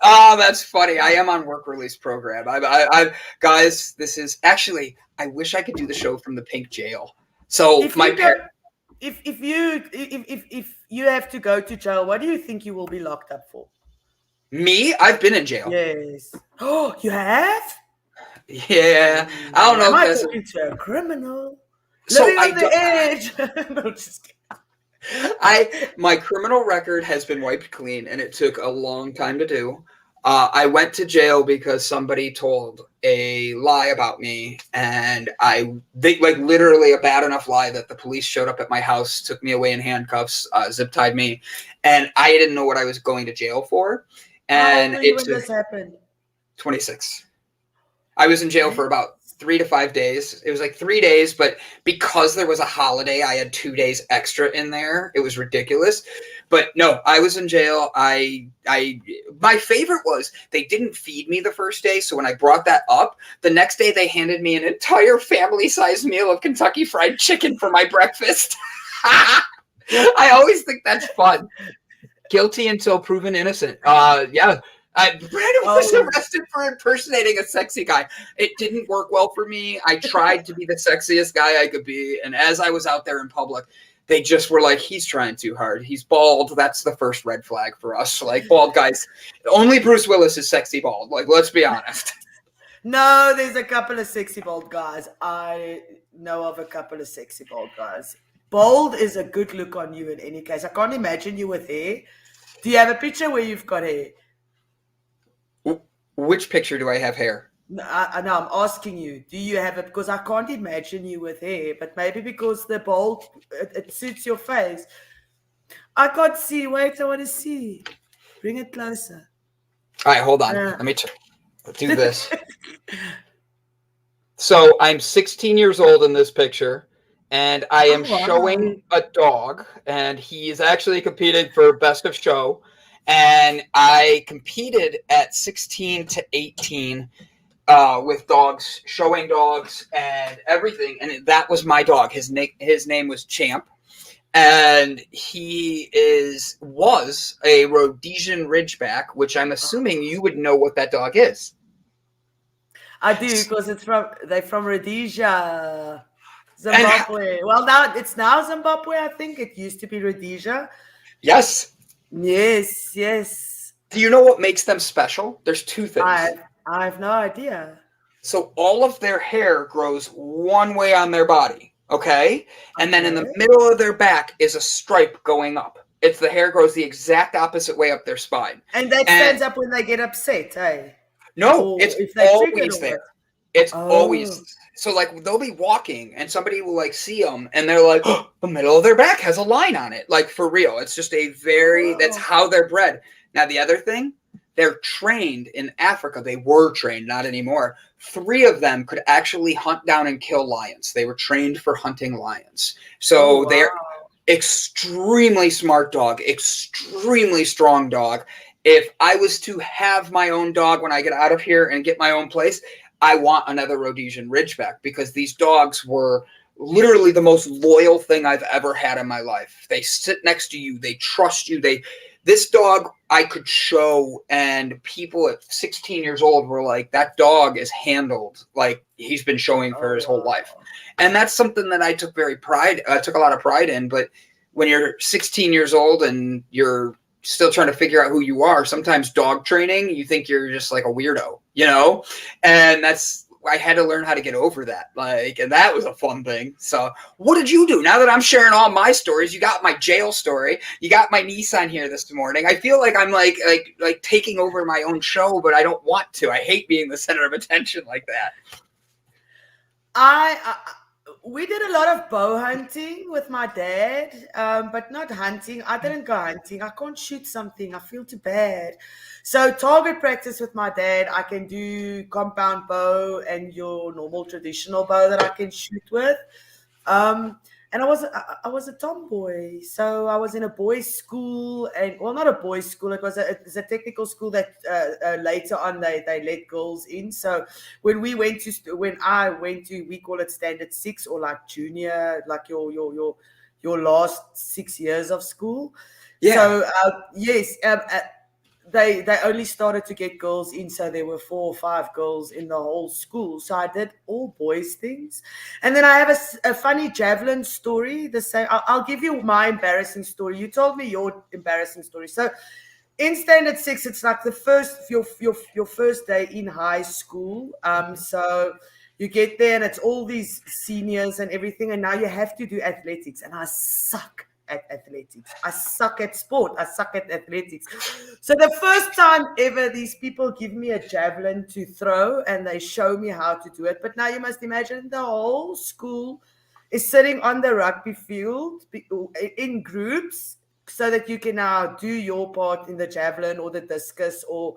That's funny. I am on work release program. I guys, this is actually, I wish I could do the show from the pink jail. So if you have to go to jail, what do you think you will be locked up for? Me? I've been in jail. Yes. Oh, you have? Yeah. I don't know. Am I talking to a criminal? So living on the edge. No, just kidding. My criminal record has been wiped clean, and it took a long time to do. I went to jail because somebody told a lie about me, and they like literally a bad enough lie that the police showed up at my house, took me away in handcuffs, zip tied me, and I didn't know what I was going to jail for. And when this happened? 26. I was in jail for about 3 to 5 days. It was like 3 days, but because there was a holiday, I had 2 days extra in there. It was ridiculous. But no, I was in jail. My favorite was they didn't feed me the first day. So when I brought that up, the next day they handed me an entire family-sized meal of Kentucky Fried Chicken for my breakfast. I always think that's fun. Guilty until proven innocent. Yeah. Brandon was arrested for impersonating a sexy guy. It didn't work well for me. I tried to be the sexiest guy I could be. And as I was out there in public, they just were like, he's trying too hard. He's bald. That's the first red flag for us. Like, bald guys. Only Bruce Willis is sexy bald. Like, let's be honest. No, there's a couple of sexy bald guys. I know of a couple of sexy bald guys. Bald is a good look on you in any case. I can't imagine you with hair. Do you have a picture where you've got hair? Which picture do I have hair? No, I'm asking you. Do you have it? Because I can't imagine you with hair, but maybe because the bald, it suits your face. I can't see. Wait, I want to see. Bring it closer. All right, hold on. Let me do this. So I'm 16 years old in this picture, and I am showing a dog, and he is actually competing for Best of Show. And I competed at 16 to 18 with dogs, showing dogs and everything. And that was my dog. His name was Champ. And he was a Rhodesian Ridgeback, which I'm assuming you would know what that dog is. I do, because they're from Rhodesia, Zimbabwe. Well, it's now Zimbabwe, I think. It used to be Rhodesia. Yes. Yes. Do you know what makes them special? There's two things. I have no idea. So all of their hair grows one way on their body, okay? And then in the middle of their back is a stripe going up. The hair grows the exact opposite way up their spine. And that stands up when they get upset, eh? No, it's always there. It's always. So, like, they'll be walking and somebody will, like, see them and they're like, oh, the middle of their back has a line on it. Like, for real. It's just that's how they're bred. Now, the other thing, they're trained in Africa. They were trained, not anymore. 3 of them could actually hunt down and kill lions. They were trained for hunting lions. So they're extremely smart dog, extremely strong dog. If I was to have my own dog when I get out of here and get my own place, I want another Rhodesian Ridgeback, because these dogs were literally the most loyal thing I've ever had in my life. They sit next to you. They trust you. This dog I could show, and people at 16 years old were like, that dog is handled like he's been showing for his whole life. And that's something that I took a lot of pride in. But when you're 16 years old and you're still trying to figure out who you are, sometimes dog training, you think you're just like a weirdo, and I had to learn how to get over that. And that was a fun thing. So what did you do? Now that I'm sharing all my stories, you got my jail story, you got my niece on here this morning. I feel like I'm like taking over my own show, but I don't want to. I hate being the center of attention like that. We did a lot of bow hunting with my dad, but not hunting. I didn't go hunting. I can't shoot something. I feel too bad. So target practice with my dad, I can do compound bow and your normal traditional bow that I can shoot with. And I was a tomboy, so I was in a boys' school, not a boys' school. It was a technical school that later on they let girls in. So when I went to, we call it standard 6, or like junior, like your last 6 years of school. Yeah. So yes. They only started to get girls in, so there were 4 or 5 girls in the whole school. So I did all boys things. And then I have a funny javelin story. I'll give you my embarrassing story. You told me your embarrassing story. So in standard 6, it's like your first day in high school. So you get there and it's all these seniors and everything, and now you have to do athletics, and I suck at athletics. I suck at sport. I suck at athletics. So the first time ever, these people give me a javelin to throw and they show me how to do it. But now you must imagine the whole school is sitting on the rugby field in groups so that you can now do your part in the javelin or the discus or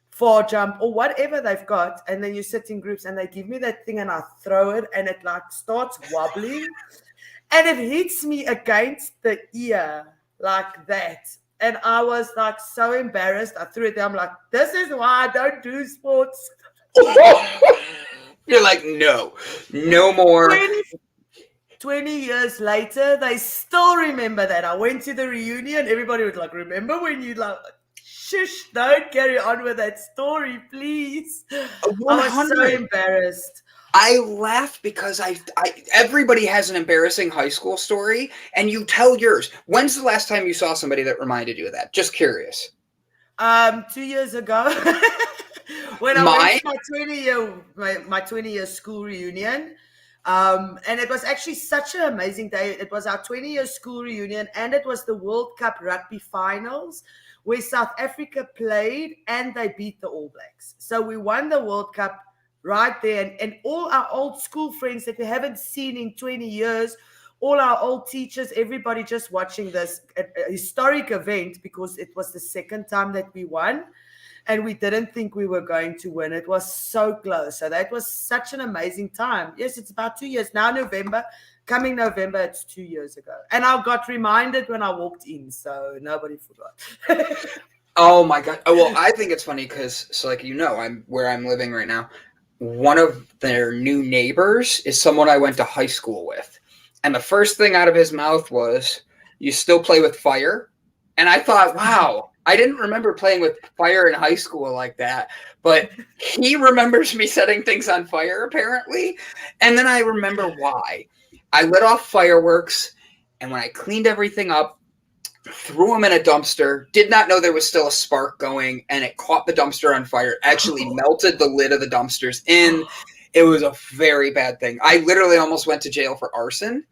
far jump or whatever they've got. And then you sit in groups and they give me that thing and I throw it and it like starts wobbling. And it hits me against the ear like that. And I was like so embarrassed. I threw it down. I'm like, this is why I don't do sports. You're like, no more. 20 years later, they still remember that. I went to the reunion. Everybody was like, remember when you like, shush, don't carry on with that story, please. 100. I was so embarrassed. I laugh because everybody has an embarrassing high school story, and you tell yours. When's the last time you saw somebody that reminded you of that? Just curious. 2 years ago, when I went to my 20-year school reunion, and it was actually such an amazing day. It was our 20-year school reunion, and it was the World Cup rugby finals, where South Africa played, and they beat the All Blacks. So we won the World Cup right there, and all our old school friends that we haven't seen in 20 years, all our old teachers, everybody just watching this historic event, because it was the second time that we won, and we didn't think we were going to win. It was so close. So that was such an amazing time. Yes, it's about 2 years now. Coming November, it's 2 years ago. And I got reminded when I walked in, so nobody forgot. Oh my God. Oh, well, I think it's funny because, so like, I'm where I'm living right now. one of their new neighbors is someone I went to high school with. And the first thing out of his mouth was, "You still play with fire?" And I thought, wow, I didn't remember playing with fire in high school like that. But he remembers me setting things on fire, apparently. And then I remember why. I lit off fireworks, and when I cleaned everything up, threw them in a dumpster, did not know there was still a spark going, and it caught the dumpster on fire, actually melted the lid of the dumpsters in. It was a very bad thing. I literally almost went to jail for arson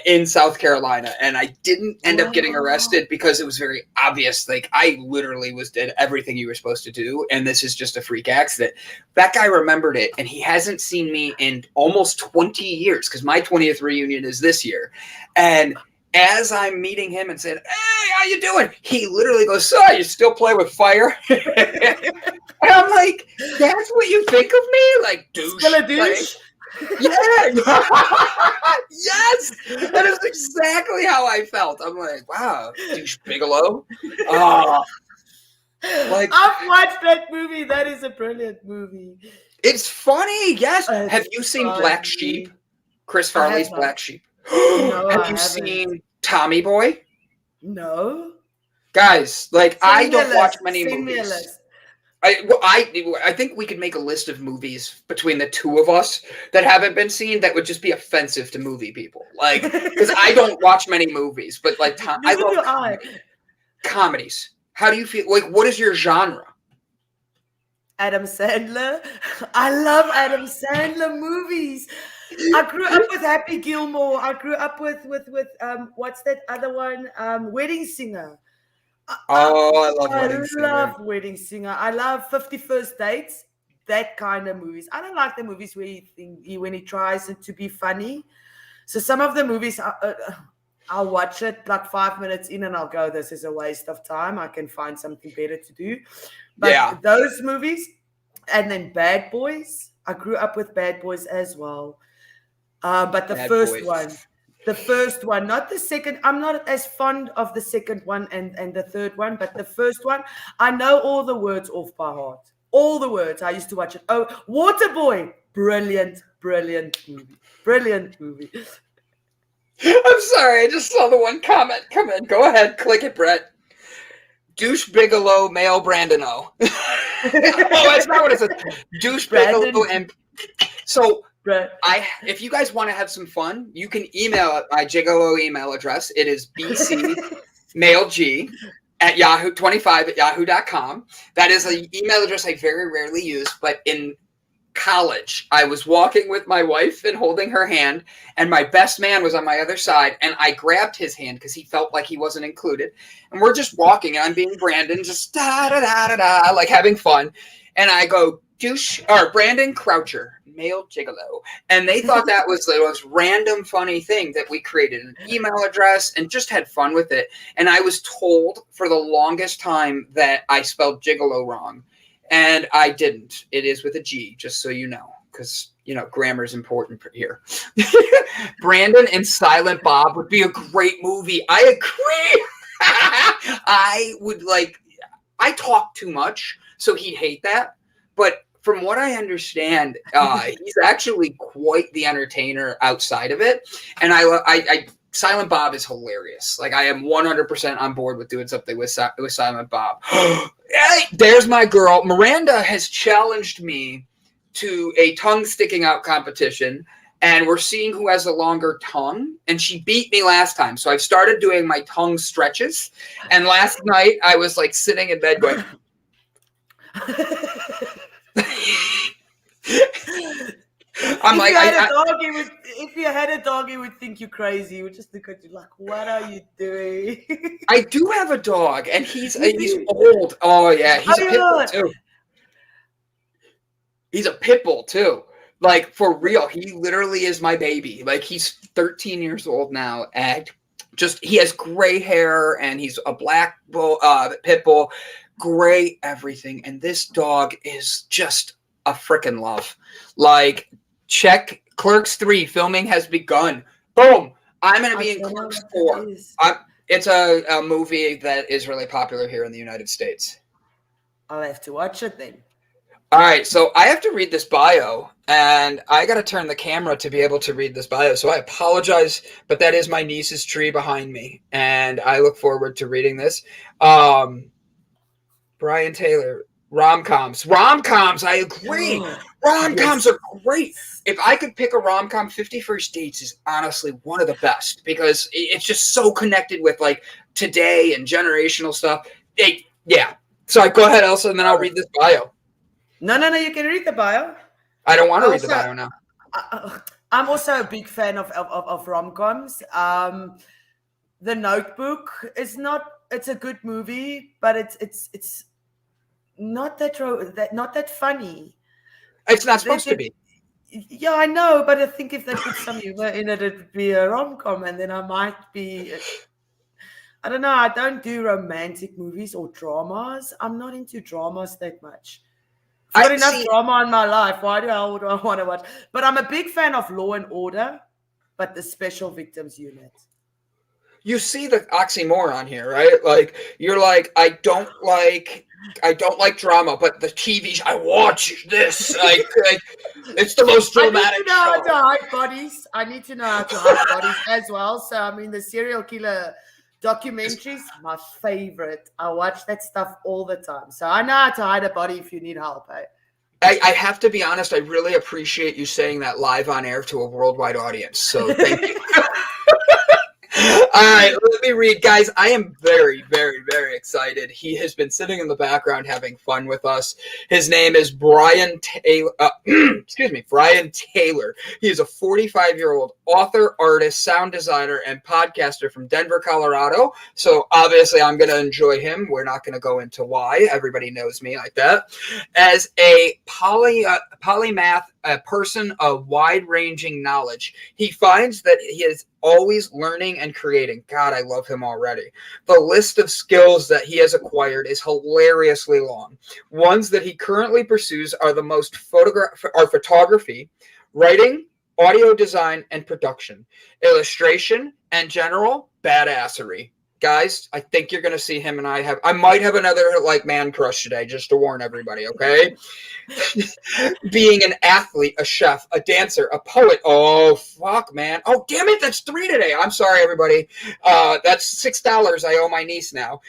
in South Carolina, and I didn't end up getting arrested because it was very obvious. Like, I literally did everything you were supposed to do, and this is just a freak accident. That guy remembered it, and he hasn't seen me in almost 20 years because my 20th reunion is this year. And as I'm meeting him and saying, "Hey, how you doing?" He literally goes, "So, you still play with fire?" And I'm like, "That's what you think of me? Like, douche." Still a douche? Yeah. Yes. That is exactly how I felt. I'm like, wow, douche Bigelow. Like, I've watched that movie. That is a brilliant movie. it's funny. Yes. It's Have you seen funny. Black Sheep? Chris I have Farley's not. Black Sheep. No, Have I you haven't. seen Tommy Boy? No. Guys, like, I don't watch many Send me a movies. list. I think we could make a list of movies between the two of us that haven't been seen that would just be offensive to movie people. Like, because I don't watch many movies, but like, I Neither do love comedies. How do you feel? Like, what is your genre? Adam Sandler. I love Adam Sandler movies. I grew up with Happy Gilmore. I grew up with what's that other one? Wedding Singer. Oh, I love Wedding I Singer. love Wedding Singer. I love 50 First Dates. That kind of movies. I don't like the movies where when he tries to be funny. So some of the movies, I'll watch it like 5 minutes in and I'll go, "This is a waste of time. I can find something better to do." But those movies, and then Bad Boys. I grew up with Bad Boys as well. But the first one, not the second. I'm not as fond of the second one and the third one, but the first one, I know all the words off by heart. All the words. I used to watch it. Oh, Waterboy. Brilliant movie. Brilliant movie. I'm sorry, I just saw the one comment come in. Go ahead, click it, Brett. Douche Bigelow, male Brandon O. Oh, that's not what it says. Douche Bigelow and so. If you guys want to have some fun, you can email my Gigolo email address. It is bcmailg@yahoo25@yahoo.com. That is an email address I very rarely use, but in college, I was walking with my wife and holding her hand, and my best man was on my other side, and I grabbed his hand because he felt like he wasn't included. And we're just walking, and I'm being Brandon, just da-da-da-da-da, like having fun. And I go, "Douche," or Brandon Croucher, male gigolo. And they thought that was the most random funny thing that we created an email address and just had fun with it. And I was told for the longest time that I spelled gigolo wrong. And I didn't. It is with a G, just so you know, because, grammar is important here. Brandon and Silent Bob would be a great movie. I agree. I talk too much, so he'd hate that. But from what I understand, he's actually quite the entertainer outside of it. And I Silent Bob is hilarious. Like, I am 100% on board with doing something with Silent Bob. Hey, there's my girl. Miranda has challenged me to a tongue sticking out competition, and we're seeing who has a longer tongue. And she beat me last time. So I've started doing my tongue stretches. And last night I was like sitting in bed going, if you had a dog, he would think you're crazy. He would just look at you like, "What are you doing?" I do have a dog, and he's old. Oh yeah, he's a pit bull too. He's a pit bull too. Like, for real, he literally is my baby. Like, he's 13 years old now, and he has gray hair, and he's a black pit bull, gray everything, and this dog is just a freaking love. Like, check Clerks 3. Filming has begun. Boom. I'm going to be in Clerks 4. It's a movie that is really popular here in the United States. I'll have to watch it then. All right, so I have to read this bio, and I got to turn the camera to be able to read this bio. So I apologize, but that is my niece's tree behind me, and I look forward to reading this. Brian Taylor, rom-coms. Rom-coms, I agree. Rom-coms are great. If I could pick a rom-com, 50 First Dates is honestly one of the best because it's just so connected with like today and generational stuff. Yeah. Sorry, go ahead, Elsa, and then I'll read this bio. No, you can read the bio. I don't want to read the bio now. I'm also a big fan of rom-coms. The Notebook is it's a good movie, but it's not that funny. It's not supposed to be. Yeah, I know, but I think if they put some humor in it, it would be a rom-com, and then I might be. I don't know. I don't do romantic movies or dramas. I'm not into dramas that much. I've got enough drama in my life. Why would I want to watch? But I'm a big fan of Law and Order, but the Special Victims Unit. You see the oxymoron here, right? Like you're like, I don't like drama, but the TV I watch this. Like it's the most dramatic. I need to know how to hide bodies. I need to know how to hide bodies as well. So I mean, the serial killer documentaries, my favorite. I watch that stuff all the time. So I know how to hide a body if you need help. I have to be honest, I really appreciate you saying that live on air to a worldwide audience. So thank you. All right, let me read. Guys, I am very, very, very excited. He has been sitting in the background having fun with us. His name is Brian Taylor. Brian Taylor. He is a 45-year-old author, artist, sound designer, and podcaster from Denver, Colorado. So obviously I'm going to enjoy him. We're not going to go into why. Everybody knows me like that. As a polymath, a person of wide-ranging knowledge, he finds that he is always learning and creating. God, I love him already. The list of skills that he has acquired is hilariously long. Ones that he currently pursues are photography, writing, audio design, and production, illustration, and general badassery. Guys, I think you're going to see him, and I might have another like man crush today, just to warn everybody, okay? Being an athlete, a chef, a dancer, a poet. Oh, fuck, man. Oh, damn it, that's 3 today. I'm sorry, everybody. That's $6 I owe my niece now.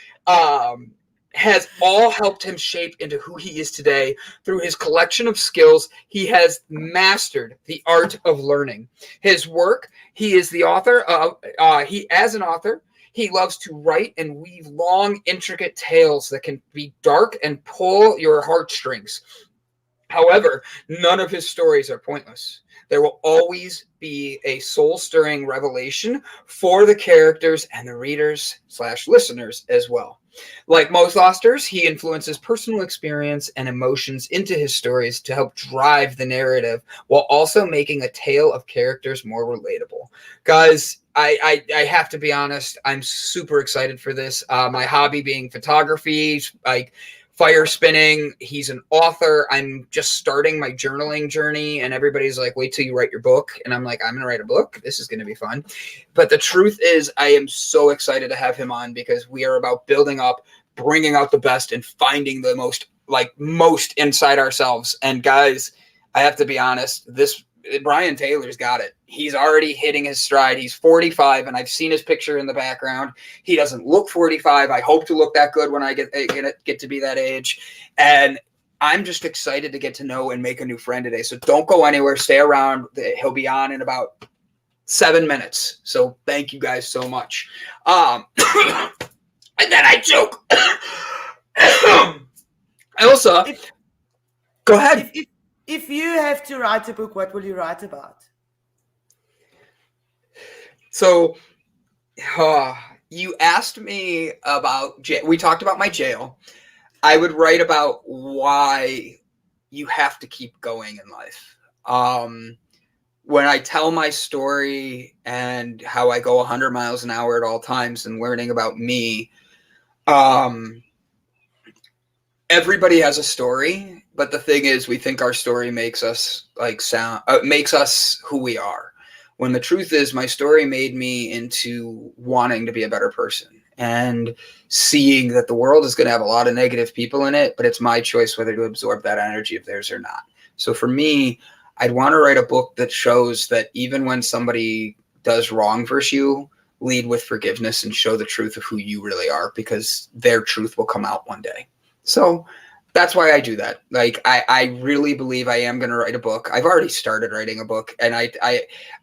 Has all helped him shape into who he is today through his collection of skills. He has mastered the art of learning. His work, he is the author of, as an author, he loves to write and weave long, intricate tales that can be dark and pull your heartstrings. However, none of his stories are pointless. There will always be a soul-stirring revelation for the characters and the readers/listeners as well. Like most authors, he influences personal experience and emotions into his stories to help drive the narrative while also making a tale of characters more relatable. Guys, I have to be honest, I'm super excited for this. My hobby being photography, like fire spinning. He's an author. I'm just starting my journaling journey, and everybody's like, wait till you write your book. And I'm like, I'm going to write a book. This is going to be fun. But the truth is, I am so excited to have him on because we are about building up, bringing out the best, and finding the most inside ourselves. And guys, I have to be honest, Brian Taylor's got it. He's already hitting his stride. He's 45, and I've seen his picture in the background. He doesn't look 45. I hope to look that good when I get to be that age. And I'm just excited to get to know and make a new friend today. So don't go anywhere. Stay around. He'll be on in about 7 minutes. So thank you guys so much. And then I joke. Elsa, go ahead. If you have to write a book, what will you write about? So, you asked me about we talked about my jail. I would write about why you have to keep going in life. When I tell my story and how I go 100 miles an hour at all times and learning about me, everybody has a story. But the thing is, we think our story makes us makes us who we are. When the truth is, my story made me into wanting to be a better person. and seeing that the world is going to have a lot of negative people in it, but it's my choice whether to absorb that energy of theirs or not. So for me, I'd want to write a book that shows that even when somebody does wrong versus you, lead with forgiveness and show the truth of who you really are, because their truth will come out one day. So that's why I do that. Like, I really believe I am going to write a book. I've already started writing a book, and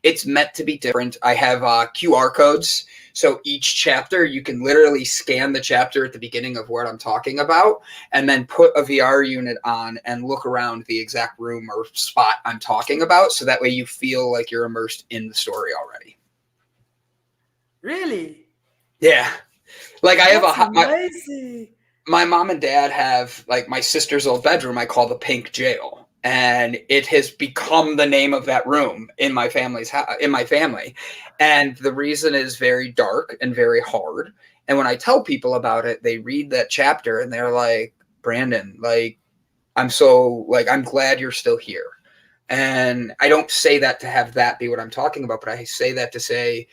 it's meant to be different. I have QR codes. So each chapter, you can literally scan the chapter at the beginning of what I'm talking about, and then put a VR unit on and look around the exact room or spot I'm talking about. So that way you feel like you're immersed in the story already. Really? Yeah. Like I have amazing. My mom and dad have, like, my sister's old bedroom I call the pink jail, and it has become the name of that room in my family. And the reason is very dark and very hard. And when I tell people about it, they read that chapter and they're like, Brandon, like, I'm glad you're still here. And I don't say that to have that be what I'm talking about, but I say that to say,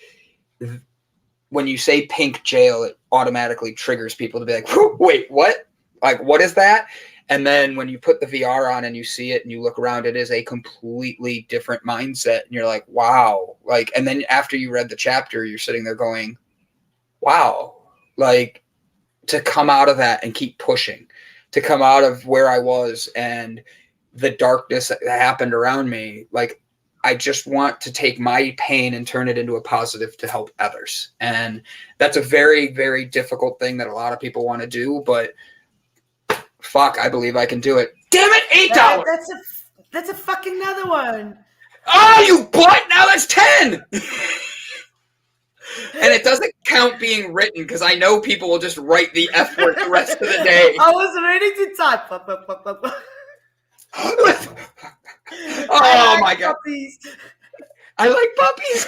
when you say pink jail, it automatically triggers people to be like, wait, what? Like, what is that? And then when you put the VR on and you see it and you look around, it is a completely different mindset. And you're like, wow. Like, and then after you read the chapter, you're sitting there going, wow. Like, to come out of that and keep pushing, to come out of where I was and the darkness that happened around me. Like, I just want to take my pain and turn it into a positive to help others. And that's a very, very difficult thing that a lot of people want to do, but fuck, I believe I can do it. Damn it, $8. That's a fucking another one. Oh, you butt! Now that's 10. And it doesn't count being written, because I know people will just write the F word the rest of the day. I was ready to type. Oh my God. Puppies. I like puppies.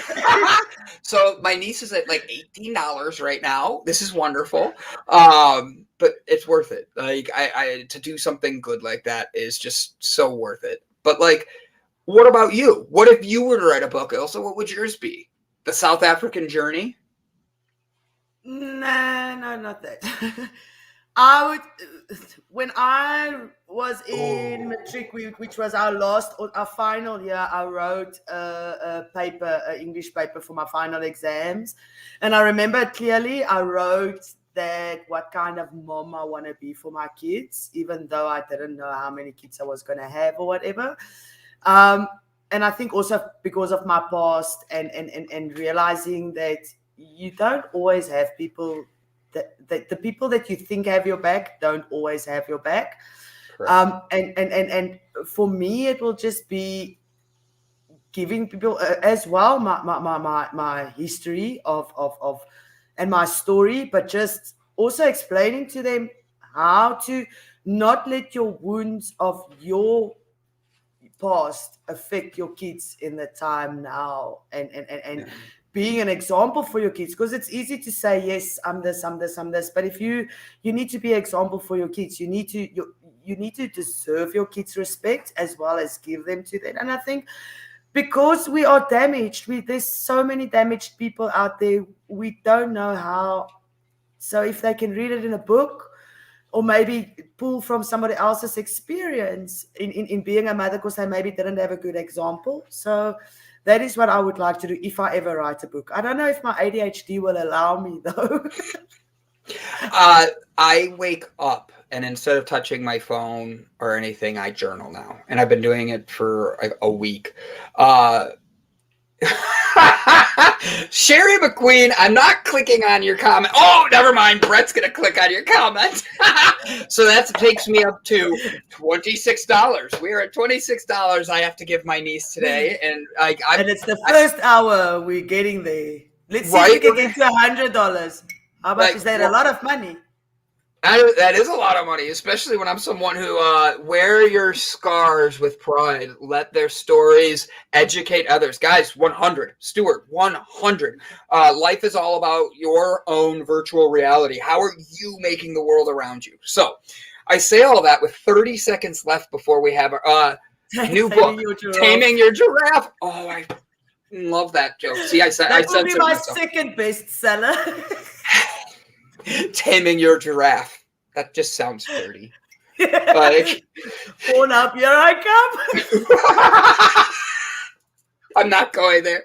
So my niece is at like $18 right now. This is wonderful. But it's worth it. Like, I to do something good like that is just so worth it. But like, what about you? What if you were to write a book, Elsa? What would yours be? The South African journey? Nah, no, not that. I would, when I was in matric, which was our final year, I wrote a paper, an English paper for my final exams. And I remember it clearly. I wrote that what kind of mom I want to be for my kids, even though I didn't know how many kids I was going to have or whatever. And I think also because of my past and realizing that you don't always have people, that the people that you think have your back don't always have your back. And for me, it will just be giving people as well my history of and my story, but just also explaining to them how to not let your wounds of your past affect your kids in the time now, and being an example for your kids, because it's easy to say, yes, I'm this, but if you need to be an example for your kids, you need to deserve your kids' respect as well as give them to them. And I think because we are damaged, there's so many damaged people out there, we don't know how. So if they can read it in a book, or maybe pull from somebody else's experience in being a mother, because they maybe didn't have a good example. So that is what I would like to do if I ever write a book. I don't know if my ADHD will allow me, though. I wake up, and instead of touching my phone or anything, I journal now. And I've been doing it for like a week. Sherry McQueen, I'm not clicking on your comment. Oh, never mind. Brett's going to click on your comment. So that takes me up to $26. We are at $26 I have to give my niece today. And and it's the first hour we're getting there. Let's see if we can get to $100. How much is that? A lot of money. That is a lot of money, especially when I'm someone who wear your scars with pride. Let their stories educate others. Guys, 100. Stuart, 100. Life is all about your own virtual reality. How are you making the world around you? So I say all that with 30 seconds left before we have our new book, Taming Your Giraffe. Oh, I love that joke. See, I said that will be my second bestseller. Taming your giraffe. That just sounds dirty. Like, Phone up, here I come. I'm not going there.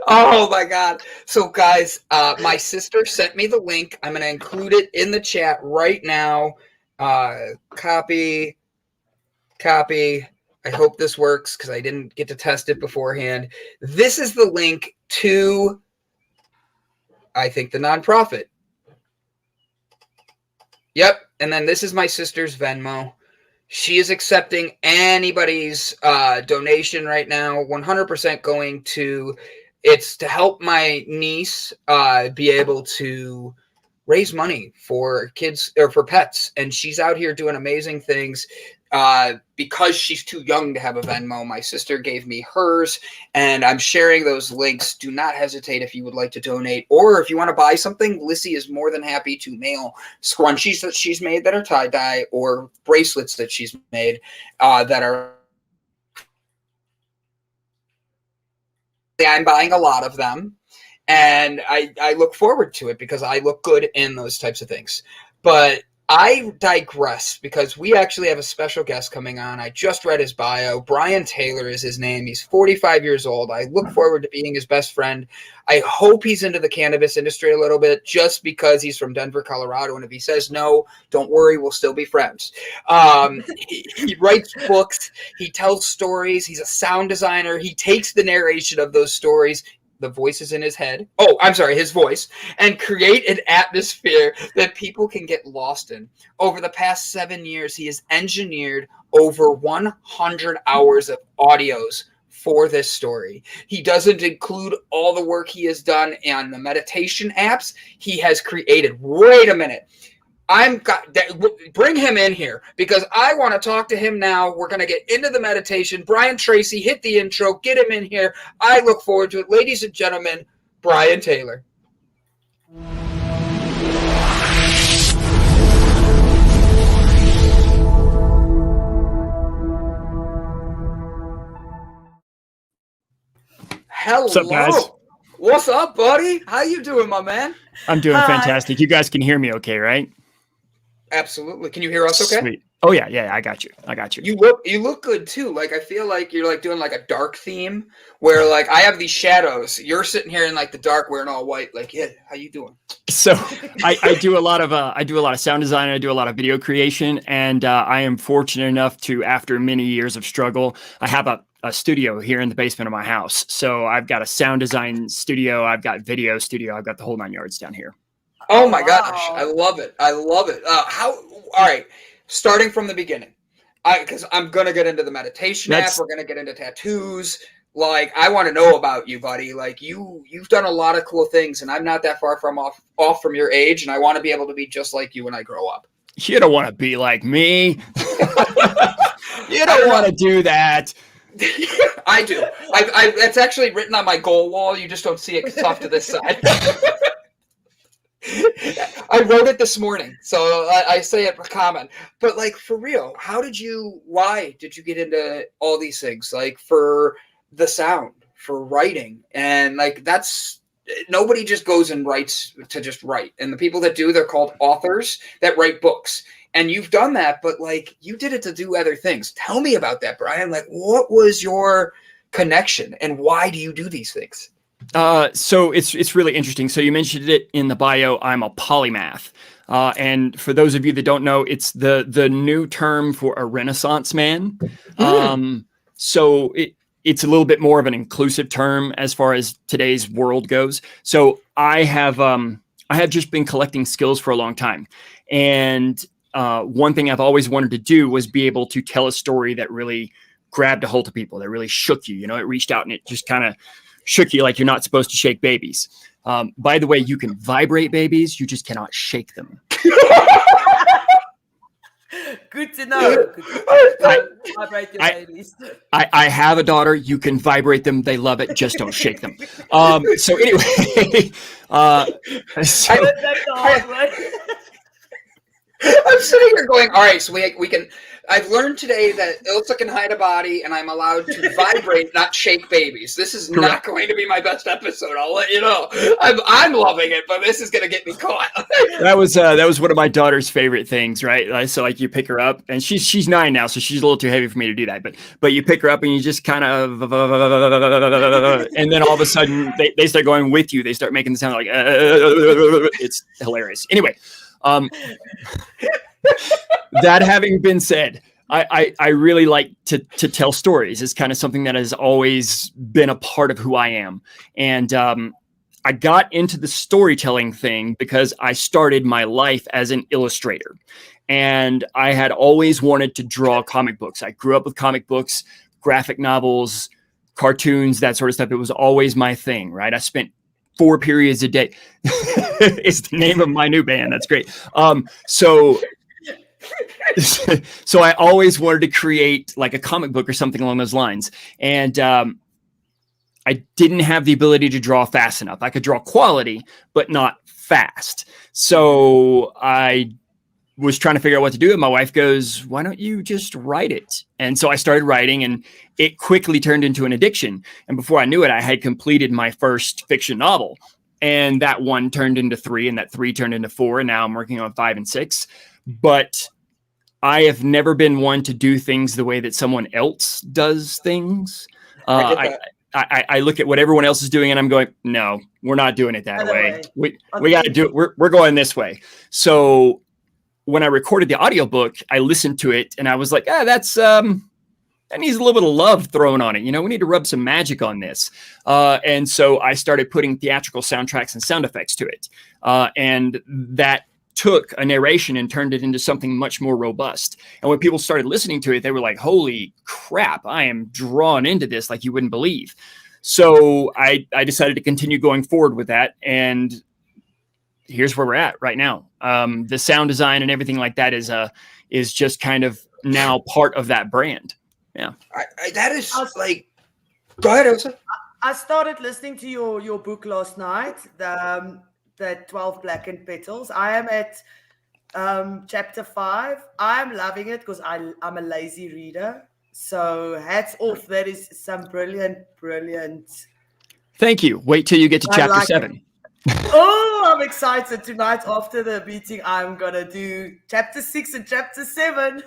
Oh my God. So guys, my sister sent me the link. I'm going to include it in the chat right now. Copy. I hope this works because I didn't get to test it beforehand. This is the link to, I think, the nonprofit. Yep. And then this is my sister's Venmo. She is accepting anybody's donation right now. 100% going to, it's to help my niece be able to raise money for kids or for pets. And she's out here doing amazing things. Because she's too young to have a Venmo, my sister gave me hers, and I'm sharing those links. Do not hesitate if you would like to donate, or if you want to buy something. Lissy is more than happy to mail scrunchies that she's made that are tie-dye, or bracelets that she's made that are. I'm buying a lot of them, and I look forward to it because I look good in those types of things. But I digress because we actually have a special guest coming on. I just read his bio. Brian Taylor is his name. He's 45 years old. I look forward to being his best friend. I hope he's into the cannabis industry a little bit just because he's from Denver, Colorado. And if he says no, don't worry, we'll still be friends. He writes books. He tells stories. He's a sound designer. He takes the narration of those stories, the voices in his head. Oh, I'm sorry, his voice, and create an atmosphere that people can get lost in. Over the past 7 years, he has engineered over 100 hours of audios for this story. He doesn't include all the work he has done on the meditation apps he has created. Wait a minute. Bring him in here because I want to talk to him now. We're going to get into the meditation. Brian Tracy, hit the intro. Get him in here. I look forward to it. Ladies and gentlemen, Brian Taylor. Hello. What's up, guys? What's up, buddy? How you doing, my man? I'm doing fantastic. You guys can hear me okay, right? Absolutely. Can you hear us okay? Sweet. Oh yeah, I got you. You look good too. Like I feel like you're like doing like a dark theme where like I have these shadows. You're sitting here in like the dark wearing all white. Like, yeah, how you doing? So I do a lot of sound design. I do a lot of video creation, and I am fortunate enough to, after many years of struggle, I have a studio here in the basement of my house. So I've got a sound design studio. I've got video studio. I've got the whole 9 yards down here. Oh my gosh, I love it. All right, starting from the beginning, because I'm going to get into the meditation app. We're going to get into tattoos. Like, I want to know about you, buddy. Like, you've done a lot of cool things, and I'm not that far off from your age, and I want to be able to be just like you when I grow up. You don't want to be like me. You don't want to do that. I do. It's actually written on my goal wall. You just don't see it because it's off to this side. I wrote it this morning, so I say it common. But like, for real, why did you get into all these things? Like, for the sound, for writing, and like nobody just goes and writes to just write. And the people that do, they're called authors that write books. And you've done that, but like, you did it to do other things. Tell me about that, Brian. Like, what was your connection and why do you do these things? So it's really interesting. So you mentioned it in the bio. I'm a polymath. And for those of you that don't know, it's the new term for a Renaissance man. So it's a little bit more of an inclusive term as far as today's world goes. So I have just been collecting skills for a long time. And one thing I've always wanted to do was be able to tell a story that really grabbed a hold of people, that really shook you. You know, it reached out and it just kind of shook you like you're not supposed to shake babies. By the way, you can vibrate babies. You just cannot shake them. Good to know. Vibrate your babies. I have a daughter. You can vibrate them. They love it. Just don't shake them. So anyway, I'm sitting here going, all right, so we can, I've learned today that Ilsa can hide a body, and I'm allowed to vibrate, not shake babies. This is not going to be my best episode. I'll let you know. I'm loving it, but this is going to get me caught. That was one of my daughter's favorite things, right? So like you pick her up, and she's 9 now, so she's a little too heavy for me to do that. But you pick her up and you just kind of, and then all of a sudden they start going with you. They start making the sound like it's hilarious. Anyway. That having been said, I really like to tell stories. It's kind of something that has always been a part of who I am. And I got into the storytelling thing because I started my life as an illustrator. And I had always wanted to draw comic books. I grew up with comic books, graphic novels, cartoons, that sort of stuff. It was always my thing, right? I spent 4 periods a day. It's the name of my new band. That's great. So I always wanted to create like a comic book or something along those lines. And I didn't have the ability to draw fast enough. I could draw quality, but not fast. So I was trying to figure out what to do. And my wife goes, why don't you just write it? And so I started writing, and it quickly turned into an addiction. And before I knew it, I had completed my first fiction novel. And that 1 turned into 3, and that 3 turned into 4. And now I'm working on 5 and 6. But I have never been one to do things the way that someone else does things. I look at what everyone else is doing and I'm going, no, we're not doing it that way. We got to do it. We're going this way. So when I recorded the audiobook, I listened to it and I was like, that needs a little bit of love thrown on it. You know, we need to rub some magic on this. And so I started putting theatrical soundtracks and sound effects to it. And that took a narration and turned it into something much more robust. And when people started listening to it, they were like, holy crap, I am drawn into this like you wouldn't believe. So I decided to continue going forward with that. And here's where we're at right now. The sound design and everything like that is just kind of now part of that brand. Yeah. That is like, go ahead, Elsa. I started listening to your book last night, the 12 Blackened Petals. I am at chapter 5. I'm loving it because I'm a lazy reader. So hats off. That is some brilliant. Thank you. Wait till you get to chapter 7. Oh, I'm excited. Tonight after the meeting, I'm going to do chapter 6 and chapter 7.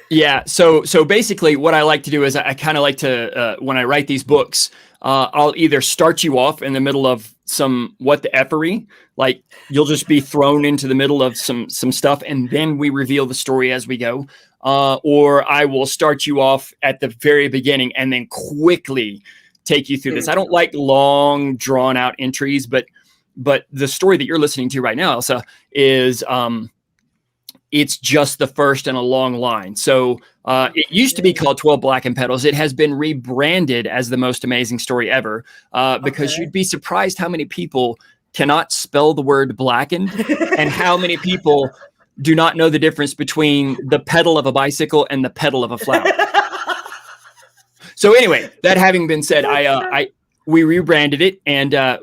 Yeah. So basically what I like to do is I kind of like to, when I write these books, I'll either start you off in the middle of some what the effery, like you'll just be thrown into the middle of some stuff and then we reveal the story as we go. Or I will start you off at the very beginning and then quickly take you through this. I don't like long drawn out entries, but the story that you're listening to right now, Elsa, is it's just the first in a long line. So it used to be called 12 Blackened Petals. It has been rebranded as the most amazing story ever because you'd be surprised how many people cannot spell the word blackened and how many people do not know the difference between the pedal of a bicycle and the petal of a flower. So anyway, that having been said, we rebranded it and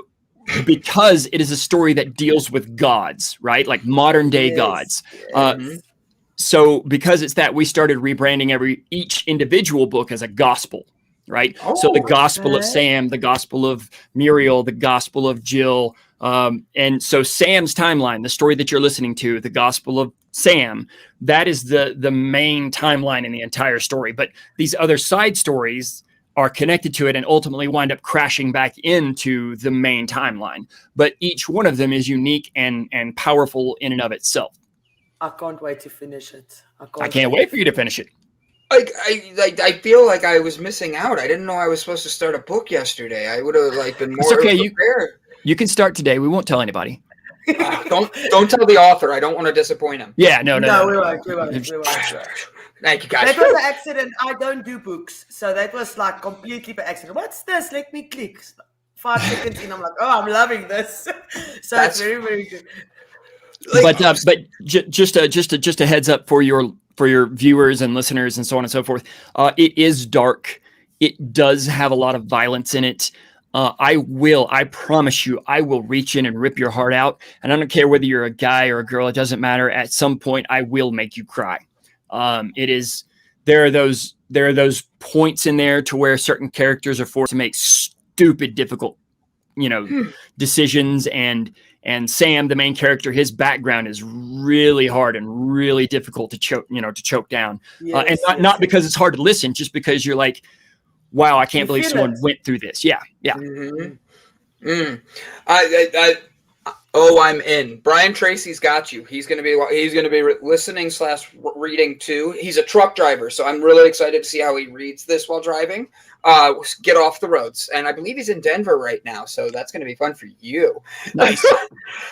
because it is a story that deals with gods, right? Like modern day gods. So because it's that, we started rebranding each individual book as a gospel, right? So the gospel of Sam, the gospel of Muriel, the gospel of Jill. And so Sam's timeline, the story that you're listening to, the gospel of Sam, that is the main timeline in the entire story. But these other side stories are connected to it and ultimately wind up crashing back into the main timeline. But each one of them is unique and powerful in and of itself. I can't wait to finish it. I can't wait for you to finish it. I feel like I was missing out. I didn't know I was supposed to start a book yesterday. I would have been more prepared. You can start today. We won't tell anybody. Don't tell the author. I don't want to disappoint him. Yeah, no. We won't. Thank you, guys. That was an accident. I don't do books. So that was like completely by accident. What's this? Let me click. 5 seconds in, I'm like, oh, I'm loving this. So that's very, very good. But just a heads up for your viewers and listeners and so on and so forth. It is dark. It does have a lot of violence in it. I promise you, I will reach in and rip your heart out. And I don't care whether you're a guy or a girl. It doesn't matter. At some point, I will make you cry. there are those points in there to where certain characters are forced to make stupid, difficult, decisions. And Sam, the main character, his background is really hard and really difficult to choke down. And not because it's hard to listen, just because you're like, wow, I can't believe someone went through this. Yeah. Mm-hmm. I'm in. Brian Tracy's got you. He's gonna be listening / reading too. He's a truck driver, so I'm really excited to see how he reads this while driving. Get off the roads, and I believe he's in Denver right now, so that's gonna be fun for you. Nice.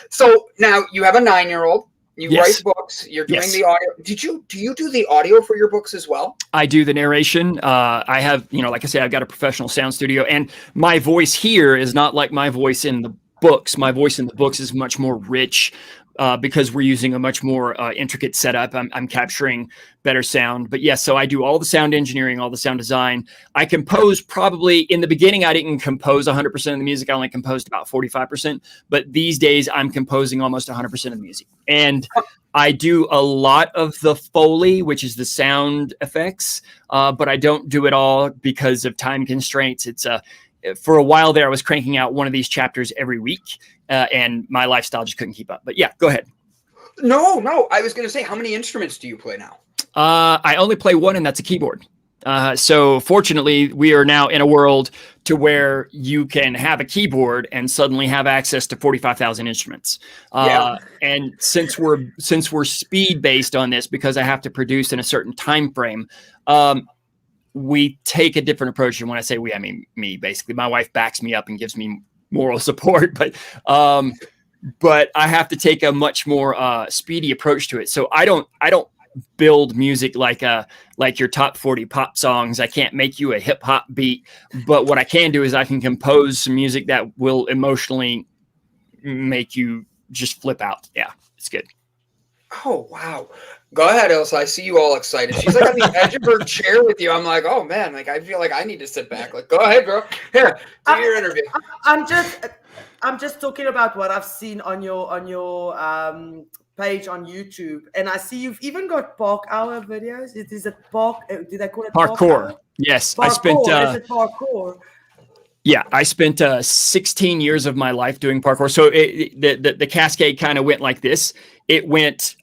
So now you have a 9-year-old. You write books. You're doing the audio. Do you do the audio for your books as well? I do the narration. I have, like I said, I've got a professional sound studio, and my voice here is not like my voice in the books. My voice in the books is much more rich because we're using a much more intricate setup. I'm capturing better sound. But yes, so I do all the sound engineering, all the sound design. I compose probably in the beginning. I didn't compose 100% of the music. I only composed about 45%. But these days I'm composing almost 100% of the music. And I do a lot of the Foley, which is the sound effects, but I don't do it all because of time constraints. It's for a while there, I was cranking out one of these chapters every week, and my lifestyle just couldn't keep up. But yeah, go ahead. No. I was going to say, how many instruments do you play now? I only play one, and that's a keyboard. So fortunately, we are now in a world to where you can have a keyboard and suddenly have access to 45,000 instruments. And since we're speed based on this, because I have to produce in a certain time frame, we take a different approach. And when I say we, I mean me. Basically, my wife backs me up and gives me moral support, but I have to take a much more speedy approach to it. So I don't build music like your top 40 pop songs. I can't make you a hip hop beat, but what I can do is I can compose some music that will emotionally make you just flip out. Yeah, it's good. Oh, wow. Go ahead, Elsa. I see you all excited. She's like on the edge of her chair with you. I'm like, oh man, like I feel like I need to sit back. Like, go ahead, girl. Here, do your interview. I'm just talking about what I've seen on your page on YouTube, and I see you've even got park hour videos. It is a park. Do they call it parkour? Yes, parkour. I spent. Is it parkour? Yeah, I spent 16 years of my life doing parkour. So the cascade kind of went like this. It went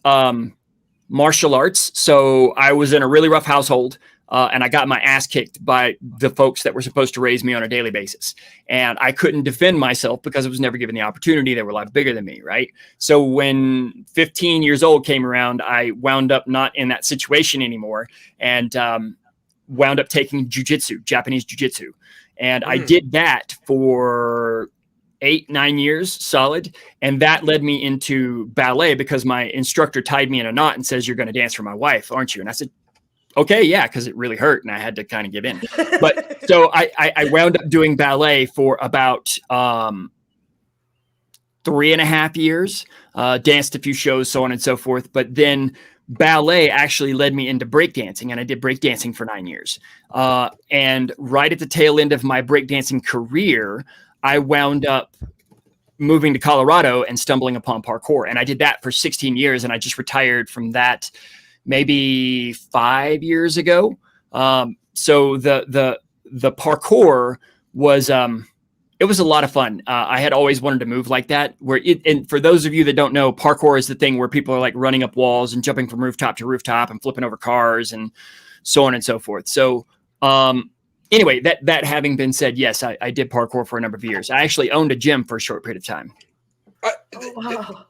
martial arts. So I was in a really rough household, and I got my ass kicked by the folks that were supposed to raise me on a daily basis. And I couldn't defend myself because I was never given the opportunity. They were a lot bigger than me, right? So when 15 years old came around, I wound up not in that situation anymore, and wound up taking jujitsu, Japanese jujitsu. And I did that for 8-9 years solid. And that led me into ballet because my instructor tied me in a knot and says, "You're going to dance for my wife, aren't you?" And I said, okay, yeah, because it really hurt. And I had to kind of give in. But so I wound up doing ballet for about 3.5 years, danced a few shows, so on and so forth. But then ballet actually led me into breakdancing, and I did breakdancing for 9 years. And right at the tail end of my breakdancing career, I wound up moving to Colorado and stumbling upon parkour. And I did that for 16 years, and I just retired from that maybe 5 years ago. So the parkour was it was a lot of fun. I had always wanted to move like that. And for those of you that don't know, parkour is the thing where people are like running up walls and jumping from rooftop to rooftop and flipping over cars and so on and so forth. So anyway, that having been said, yes, I did parkour for a number of years. I actually owned a gym for a short period of time. Wow.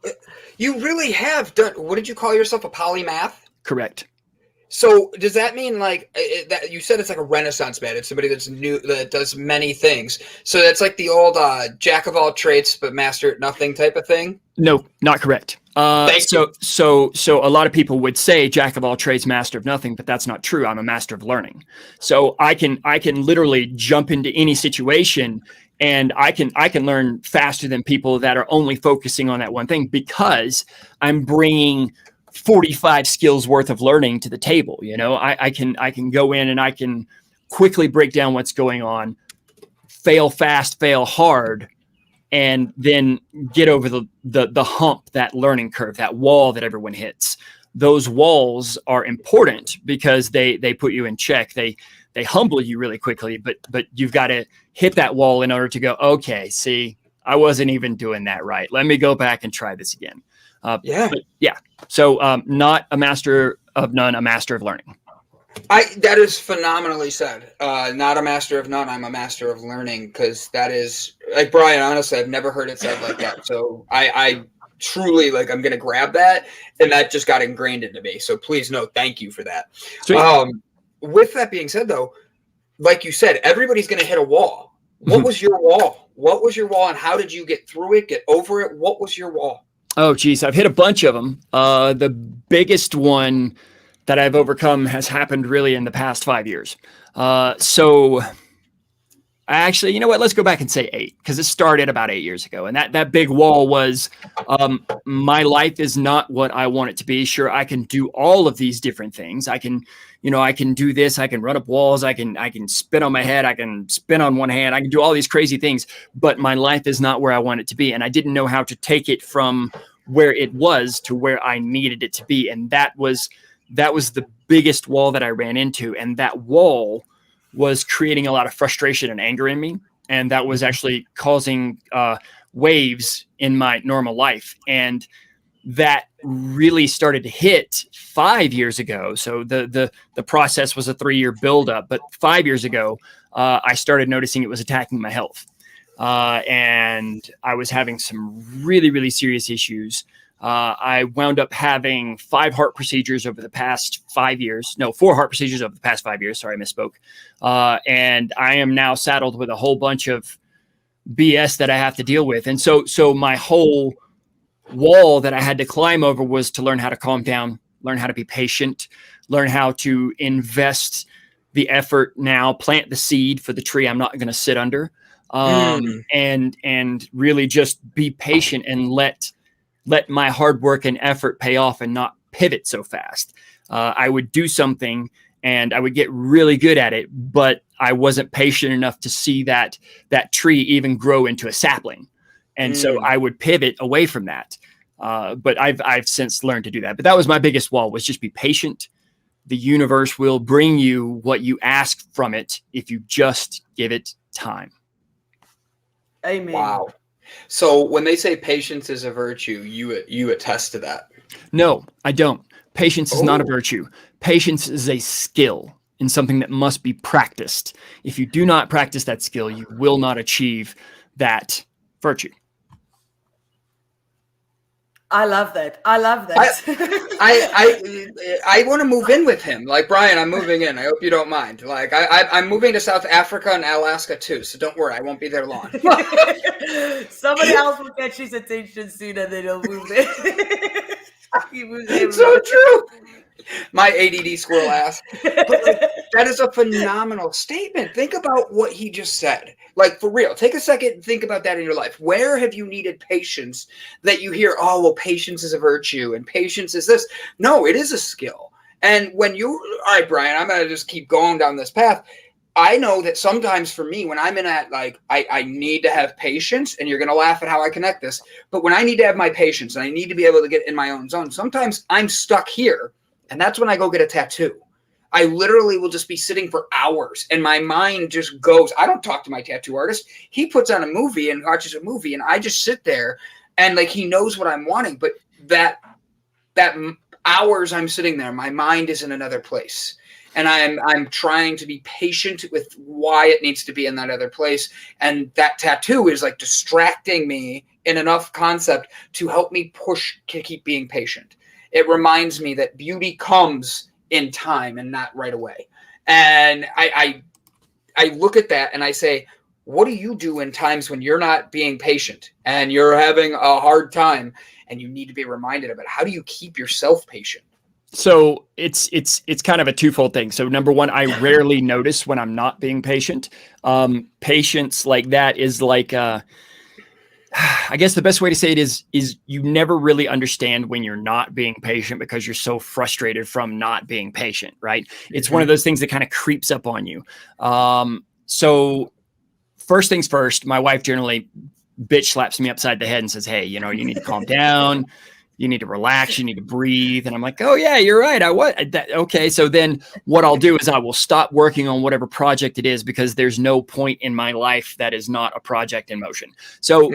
You really have done. What did you call yourself? A polymath? Correct. So does that mean like that you said it's like a Renaissance man? It's somebody that's new, that does many things. So that's like the old jack of all trades but master at nothing type of thing? No, not correct. So a lot of people would say jack of all trades, master of nothing, but that's not true. I'm a master of learning. So I can literally jump into any situation, and I can learn faster than people that are only focusing on that one thing, because I'm bringing 45 skills worth of learning to the table. You know, I can go in and I can quickly break down what's going on, fail fast, fail hard, and then get over the hump, that learning curve, that wall that everyone hits. those walls are important because they put you in check. They humble you really quickly, but you've got to hit that wall in order to go, okay, see, I wasn't even doing that right. Let me go back and try this again. So not a master of none, a master of learning. That is phenomenally said. Not a master of none, I'm a master of learning, because that is, like, Brian, honestly, I've never heard it said like that. So I truly, like, I'm going to grab that, and that just got ingrained into me. So please note, thank you for that. With that being said, though, like you said, everybody's going to hit a wall. What was your wall? What was your wall, and how did you get through it, get over it? What was your wall? Oh, geez, I've hit a bunch of them. The biggest one that I've overcome has happened really in the past 5 years. So actually, you know what? Let's go back and say 8, because it started about 8 years ago. And that big wall was, my life is not what I want it to be. Sure, I can do all of these different things. I can do this. I can run up walls. I can spin on my head. I can spin on one hand. I can do all these crazy things, but my life is not where I want it to be. And I didn't know how to take it from where it was to where I needed it to be. And that was the biggest wall that I ran into. And that wall was creating a lot of frustration and anger in me. And that was actually causing waves in my normal life. And that really started to hit 5 years ago. So the process was a 3-year buildup, but 5 years ago, I started noticing it was attacking my health. And I was having some really, really serious issues. I wound up having 5 heart procedures over the past 5 years. No, 4 heart procedures over the past 5 years. Sorry, I misspoke. And I am now saddled with a whole bunch of BS that I have to deal with. And so my whole wall that I had to climb over was to learn how to calm down, learn how to be patient, learn how to invest the effort now, plant the seed for the tree I'm not going to sit under, and really just be patient and let my hard work and effort pay off and not pivot so fast. I would do something and I would get really good at it, but I wasn't patient enough to see that tree even grow into a sapling. And so I would pivot away from that. But I've since learned to do that. But that was my biggest wall, was just be patient. The universe will bring you what you ask from it if you just give it time. Amen. Wow. So when they say patience is a virtue, you attest to that? No, I don't. Patience is not a virtue. Patience is a skill and something that must be practiced. If you do not practice that skill, you will not achieve that virtue. I love that. I want to move in with him. Like, Brian, I'm moving in. I hope you don't mind. Like, I'm moving to South Africa and Alaska too, so don't worry, I won't be there long. Somebody else will catch his attention soon and then he'll move in. It's so true. My ADD squirrel ass. But, like, that is a phenomenal statement. Think about what he just said. Like, for real, take a second and think about that in your life. Where have you needed patience that you hear, oh, well, patience is a virtue and patience is this? No, it is a skill. And when all right, Brian, I'm going to just keep going down this path. I know that sometimes for me, when I'm in that, like, I need to have patience, and you're going to laugh at how I connect this, but when I need to have my patience and I need to be able to get in my own zone, sometimes I'm stuck here. And that's when I go get a tattoo. I literally will just be sitting for hours and my mind just goes. I don't talk to my tattoo artist. He puts on a movie and watches a movie, and I just sit there and, like, he knows what I'm wanting. But that hours I'm sitting there, my mind is in another place. And I'm trying to be patient with why it needs to be in that other place. And that tattoo is like distracting me in enough concept to help me push to keep being patient. It reminds me that beauty comes in time and not right away. And I look at that and I say, what do you do in times when you're not being patient and you're having a hard time and you need to be reminded of it? How do you keep yourself patient? So it's kind of a twofold thing. So number one, I rarely notice when I'm not being patient. Patience like that is like, I guess the best way to say it is you never really understand when you're not being patient because you're so frustrated from not being patient, right? It's one of those things that kind of creeps up on you. So first things first, my wife generally bitch slaps me upside the head and says, hey, you need to calm down. You need to relax. You need to breathe. And I'm like, oh yeah, you're right. Okay. So then what I'll do is I will stop working on whatever project it is, because there's no point in my life that is not a project in motion. So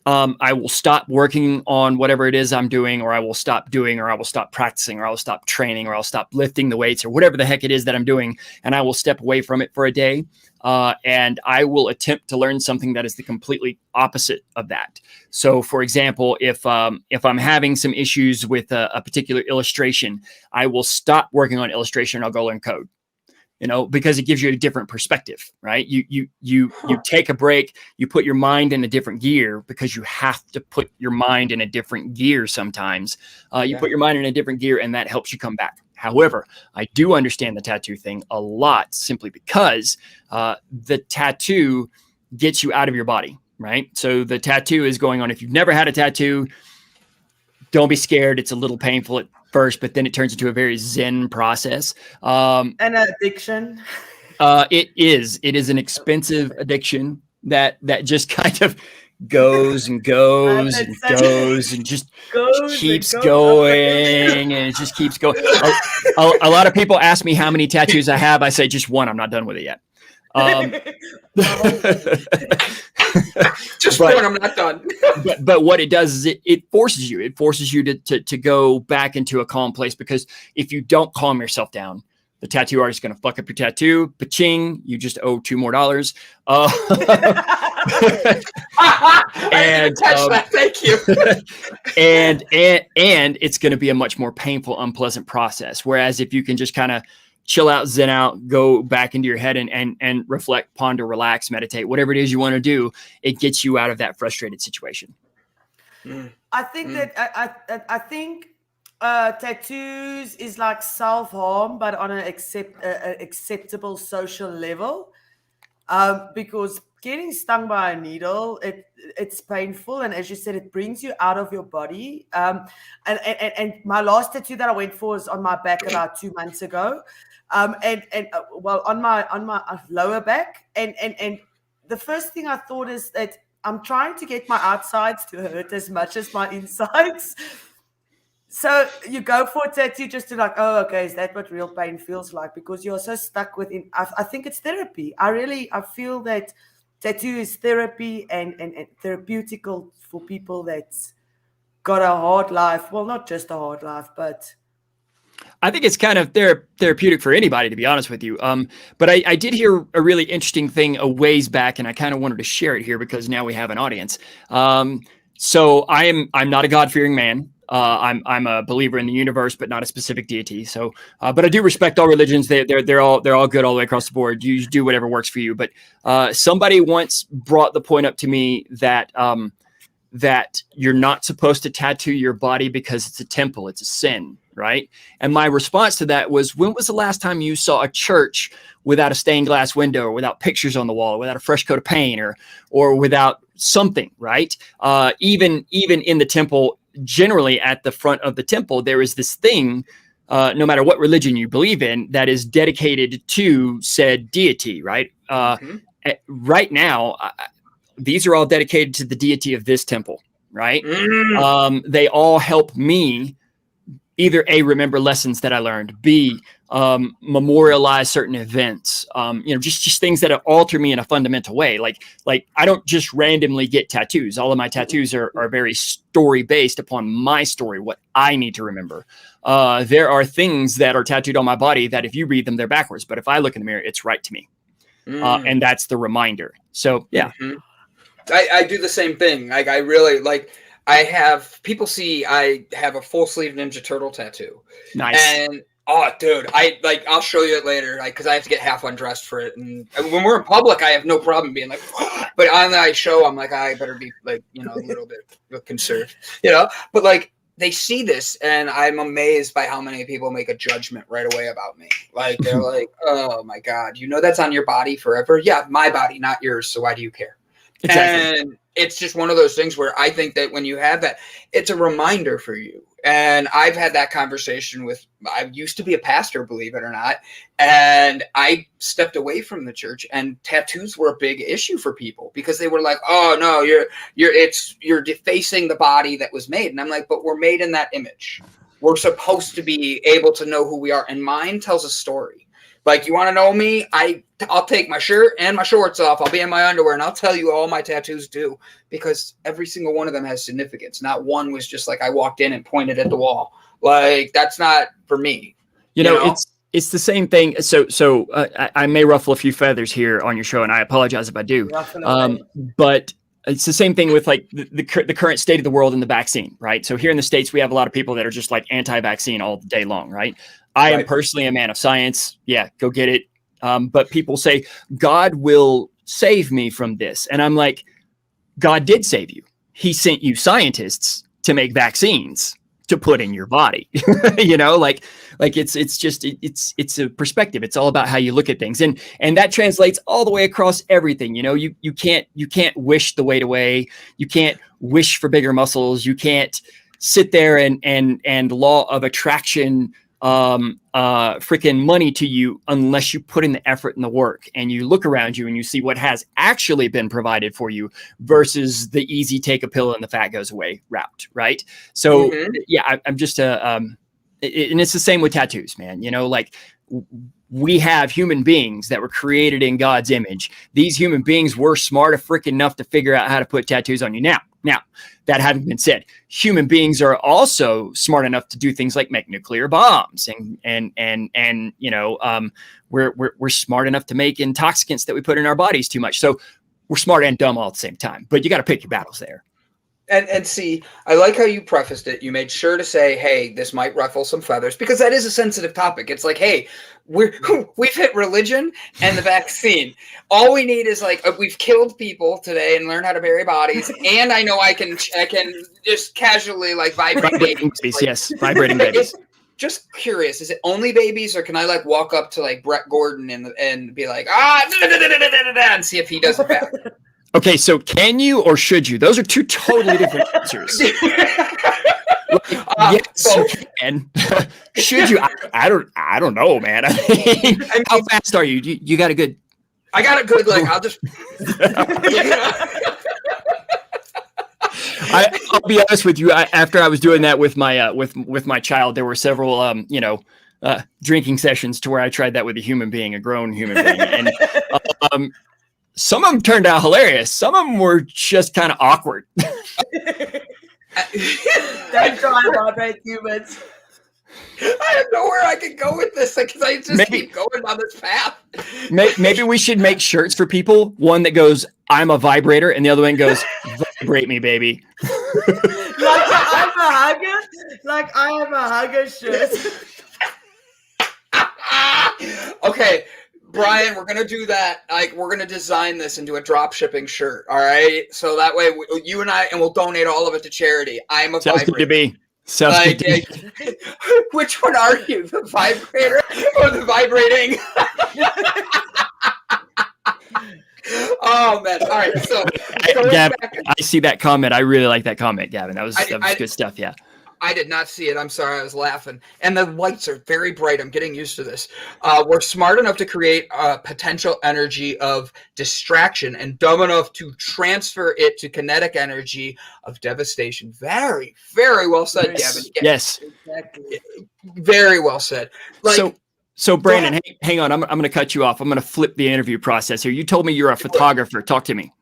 I will stop working on whatever it is I'm doing, or I will stop doing, or I will stop practicing, or I will stop training, or I'll stop lifting the weights, or whatever the heck it is that I'm doing. And I will step away from it for a day. And I will attempt to learn something that is the completely opposite of that. So for example, if I'm having some issues with a particular illustration, I will stop working on illustration and I'll go learn code. Because it gives you a different perspective, right? You take a break, you put your mind in a different gear, because you have to put your mind in a different gear sometimes. You put your mind in a different gear, and that helps you come back. However, I do understand the tattoo thing a lot, simply because the tattoo gets you out of your body, right? So the tattoo is going on. If you've never had a tattoo, don't be scared. It's a little painful at first, but then it turns into a very zen process. An addiction. It is an expensive addiction that just kind of goes and goes and goes and just keeps going, and it just keeps going. A lot of people ask me how many tattoos I have. I say just one. I'm not done with it yet. Just one, I'm not done. but what it does is it forces you. It forces you to go back into a calm place, because if you don't calm yourself down, the tattoo artist is going to fuck up your tattoo. Paching, you just owe $2 more. And that. Thank you. and it's going to be a much more painful, unpleasant process. Whereas if you can just kind of chill out, zen out, go back into your head and reflect, ponder, relax, meditate, whatever it is you want to do, it gets you out of that frustrated situation. I think that I think tattoos is like self-harm, but on an acceptable social level, because getting stung by a needle, it's painful, and as you said, it brings you out of your body. And my last tattoo that I went for was on my back about 2 months ago. Well, on my lower back, and the first thing I thought is that I'm trying to get my outsides to hurt as much as my insides. So you go for a tattoo just to like, oh, okay, is that what real pain feels like? Because you're so stuck within. I think it's therapy. I feel that tattoo is therapy and therapeutical for people that's got a hard life. Well, not just a hard life, but I think it's kind of therapeutic for anybody, to be honest with you. But I did hear a really interesting thing a ways back, and I kind of wanted to share it here because now we have an audience. So I'm not a God-fearing man. I'm a believer in the universe, but not a specific deity. So, but I do respect all religions. They're all good all the way across the board. You do whatever works for you. But somebody once brought the point up to me that that you're not supposed to tattoo your body because it's a temple, it's a sin, right? And my response to that was, when was the last time you saw a church without a stained glass window, or without pictures on the wall, or without a fresh coat of paint, or without something, right? Even in the temple, generally at the front of the temple, there is this thing, no matter what religion you believe in, that is dedicated to said deity, right? Right now, these are all dedicated to the deity of this temple, right? They all help me either A, remember lessons that I learned, B, memorialize certain events, just things that alter me in a fundamental way. Like I don't just randomly get tattoos. All of my tattoos are very story based upon my story, what I need to remember. There are things that are tattooed on my body that if you read them, they're backwards. But if I look in the mirror, it's right to me. And that's the reminder. So, yeah. I do the same thing. Like, I really like, I have people see I have a full sleeve Ninja Turtle tattoo. Nice. And oh, dude, I'll show you it later, because I have to get half undressed for it. And when we're in public, I have no problem being like, but on that show, I'm like, I better be like, a little bit conserved, But like, they see this, and I'm amazed by how many people make a judgment right away about me. Like, they're like, oh my God, that's on your body forever? Yeah, my body, not yours. So why do you care? Exactly. And it's just one of those things where I think that when you have that, it's a reminder for you. And I've had that conversation with, I used to be a pastor, believe it or not. And I stepped away from the church, and tattoos were a big issue for people because they were like, oh no, you're defacing the body that was made. And I'm like, but we're made in that image. We're supposed to be able to know who we are. And mine tells a story. Like, you want to know me? I'll take my shirt and my shorts off. I'll be in my underwear, and I'll tell you all my tattoos do, because every single one of them has significance. Not one was just like I walked in and pointed at the wall. Like, that's not for me. You know? It's the same thing. So I may ruffle a few feathers here on your show, and I apologize if I do. But it's the same thing with like the current state of the world and the vaccine, right? So here in the States, we have a lot of people that are just like anti-vaccine all day long, right? I am personally a man of science. Yeah, go get it. But people say, God will save me from this. And I'm like, God did save you. He sent you scientists to make vaccines to put in your body. You know, like it's a perspective. It's all about how you look at things. And that translates all the way across everything. You know, you can't wish the weight away. You can't wish for bigger muscles. You can't sit there and law of attraction freaking money to you unless you put in the effort and the work, and you look around you and you see what has actually been provided for you versus the easy take a pill and the fat goes away route, right? So yeah, I'm just and it's the same with tattoos, man. You know, like we have human beings that were created in God's image. These human beings were smart enough to figure out how to put tattoos on you. Now, that having been said, human beings are also smart enough to do things like make nuclear bombs, and you know, we're smart enough to make intoxicants that we put in our bodies too much. So we're smart and dumb all at the same time. But you got to pick your battles there. And see, I like how you prefaced it. You made sure to say, hey, this might ruffle some feathers, because that is a sensitive topic. It's like, hey, we've hit religion and the vaccine. All we need is like, we've killed people today and learned how to bury bodies. And I know I can just casually like vibrate babies. Like, yes, vibrating babies. Just curious, is it only babies, or can I like walk up to like Brett Gordon and be like, and see if he does it back? Okay, so can you or should you? Those are two totally different answers. Yes, you can. Should you? I don't know, man. I mean, how fast are you? You got a good? I got a good. Like, I'll just. I'll be honest with you. After I was doing that with my with my child, there were several drinking sessions to where I tried that with a grown human being, and some of them turned out hilarious. Some of them were just kind of awkward. Don't try to vibrate humans. I don't know where I can go with this, because I just keep going on this path. Maybe we should make shirts for people. One that goes, "I'm a vibrator," and the other one goes, "Vibrate me, baby." Like I'm a hugger. Like I am a hugger shirt. Okay. Brian, we're going to do that. Like, we're going to design this into a drop shipping shirt. All right. So that way you and we'll donate all of it to charity. I'm a Sounds vibrator. Good to be. Sounds good to be. Which one are you? The vibrator or the vibrating? Oh man. All right. So Gavin, I see that comment. I really like that comment, Gavin. That was good stuff. Yeah. I did not see it. I'm sorry. I was laughing. And the lights are very bright. I'm getting used to this. We're smart enough to create a potential energy of distraction and dumb enough to transfer it to kinetic energy of devastation. Very, very well said, Gavin. Yes. Exactly. Very well said. Like, so Brandon, hang on. I'm going to cut you off. I'm going to flip the interview process here. You told me you're a photographer. Talk to me.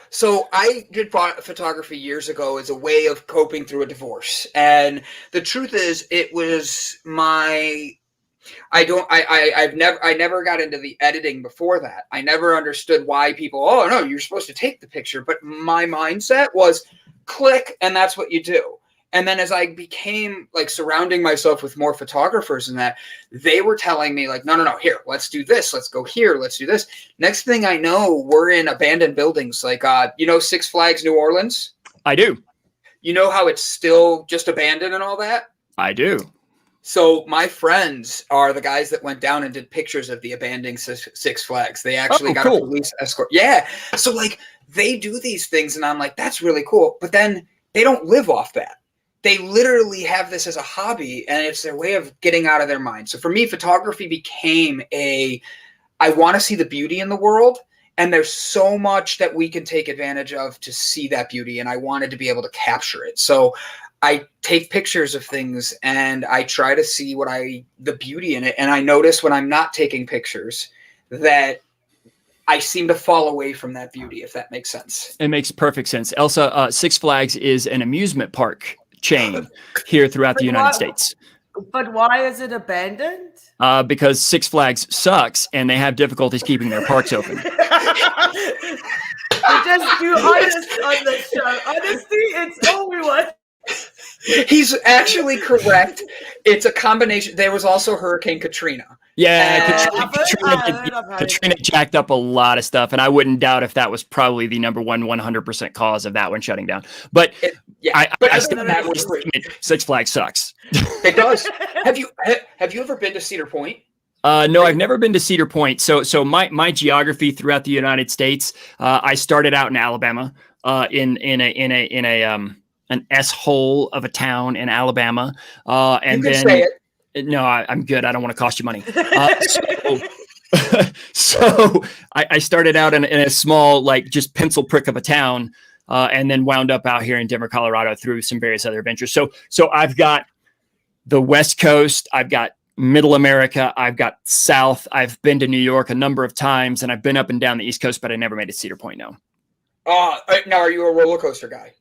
So I did photography years ago as a way of coping through a divorce. And the truth is, it was I never got into the editing before that. I never understood why people, oh no, you're supposed to take the picture. But my mindset was click, and that's what you do. And then as I became like surrounding myself with more photographers and that, they were telling me like, no, here, let's do this. Let's go here. Let's do this. Next thing I know, we're in abandoned buildings. Like, Six Flags, New Orleans? I do. You know how it's still just abandoned and all that? I do. So my friends are the guys that went down and did pictures of the abandoned Six Flags. They actually got a police escort. Yeah. So like they do these things and I'm like, that's really cool. But then they don't live off that. they literally have this as a hobby, and it's their way of getting out of their mind. So for me, photography became I want to see the beauty in the world, and there's so much that we can take advantage of to see that beauty, and I wanted to be able to capture it. So I take pictures of things, and I try to see the beauty in it. And I notice when I'm not taking pictures that I seem to fall away from that beauty, if that makes sense. It makes perfect sense. Elsa, Six Flags is an amusement park chain here throughout the United States. But why is it abandoned? Because Six Flags sucks and they have difficulties keeping their parks open. We just do honest on the show. Honesty, it's all we want. He's actually correct. It's a combination. There was also Hurricane Katrina. Yeah, Katrina jacked up a lot of stuff, and I wouldn't doubt if that was probably the number 100% cause of that one shutting down. But I still that was Six Flags sucks. It does. Have you ever been to Cedar Point? No, I've never been to Cedar Point. So my geography throughout the United States, I started out in Alabama, in an S-hole of a town in Alabama, and then say it. No, I'm good. I don't want to cost you money. So I started out in a small, like just pencil prick of a town, and then wound up out here in Denver, Colorado through some various other adventures. So I've got the West Coast, I've got Middle America, I've got South. I've been to New York a number of times, and I've been up and down the East Coast, but I never made it to Cedar Point. No. Now, are you a roller coaster guy?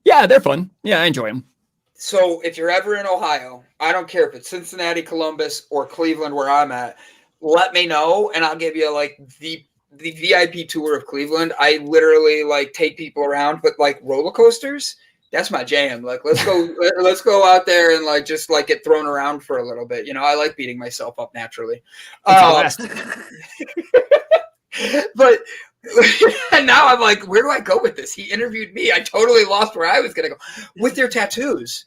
Yeah, they're fun. Yeah, I enjoy them. So if you're ever in Ohio, I don't care if it's Cincinnati, Columbus, or Cleveland where I'm at, let me know, and I'll give you like the VIP tour of Cleveland. I literally like take people around, but like roller coasters, that's my jam. Like let's go out there and like just like get thrown around for a little bit. You know, I like beating myself up naturally. But and now I'm like, where do I go with this? He interviewed me. I totally lost where I was going to go. With your tattoos,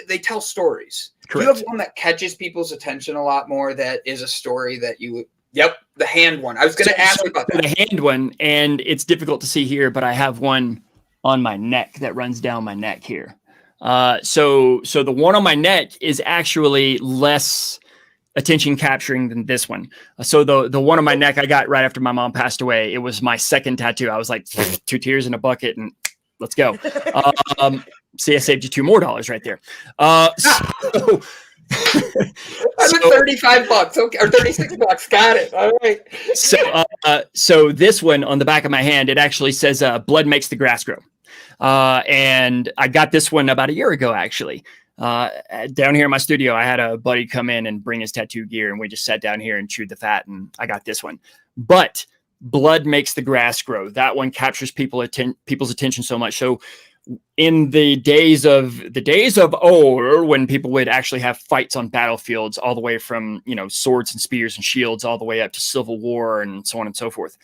they tell stories. Correct. Do you have one that catches people's attention a lot more that is a story that the hand one. I was going to ask you about that. The hand one, and it's difficult to see here, but I have one on my neck that runs down my neck here. So the one on my neck is actually less attention capturing than this one. So the one on my neck I got right after my mom passed away. It was my second tattoo. I was like 2 tears in a bucket and let's go. See, I saved you $2 more right there. So I'm at $35, okay, or $36. Got it. All right. So this one on the back of my hand, it actually says blood makes the grass grow. And I got this one about a year ago, actually. Down here in my studio, I had a buddy come in and bring his tattoo gear, and we just sat down here and chewed the fat, and I got this one. But blood makes the grass grow. That one captures people's attention so much. So in the days of old, when people would actually have fights on battlefields, all the way from, swords and spears and shields, all the way up to Civil War and so on and so forth,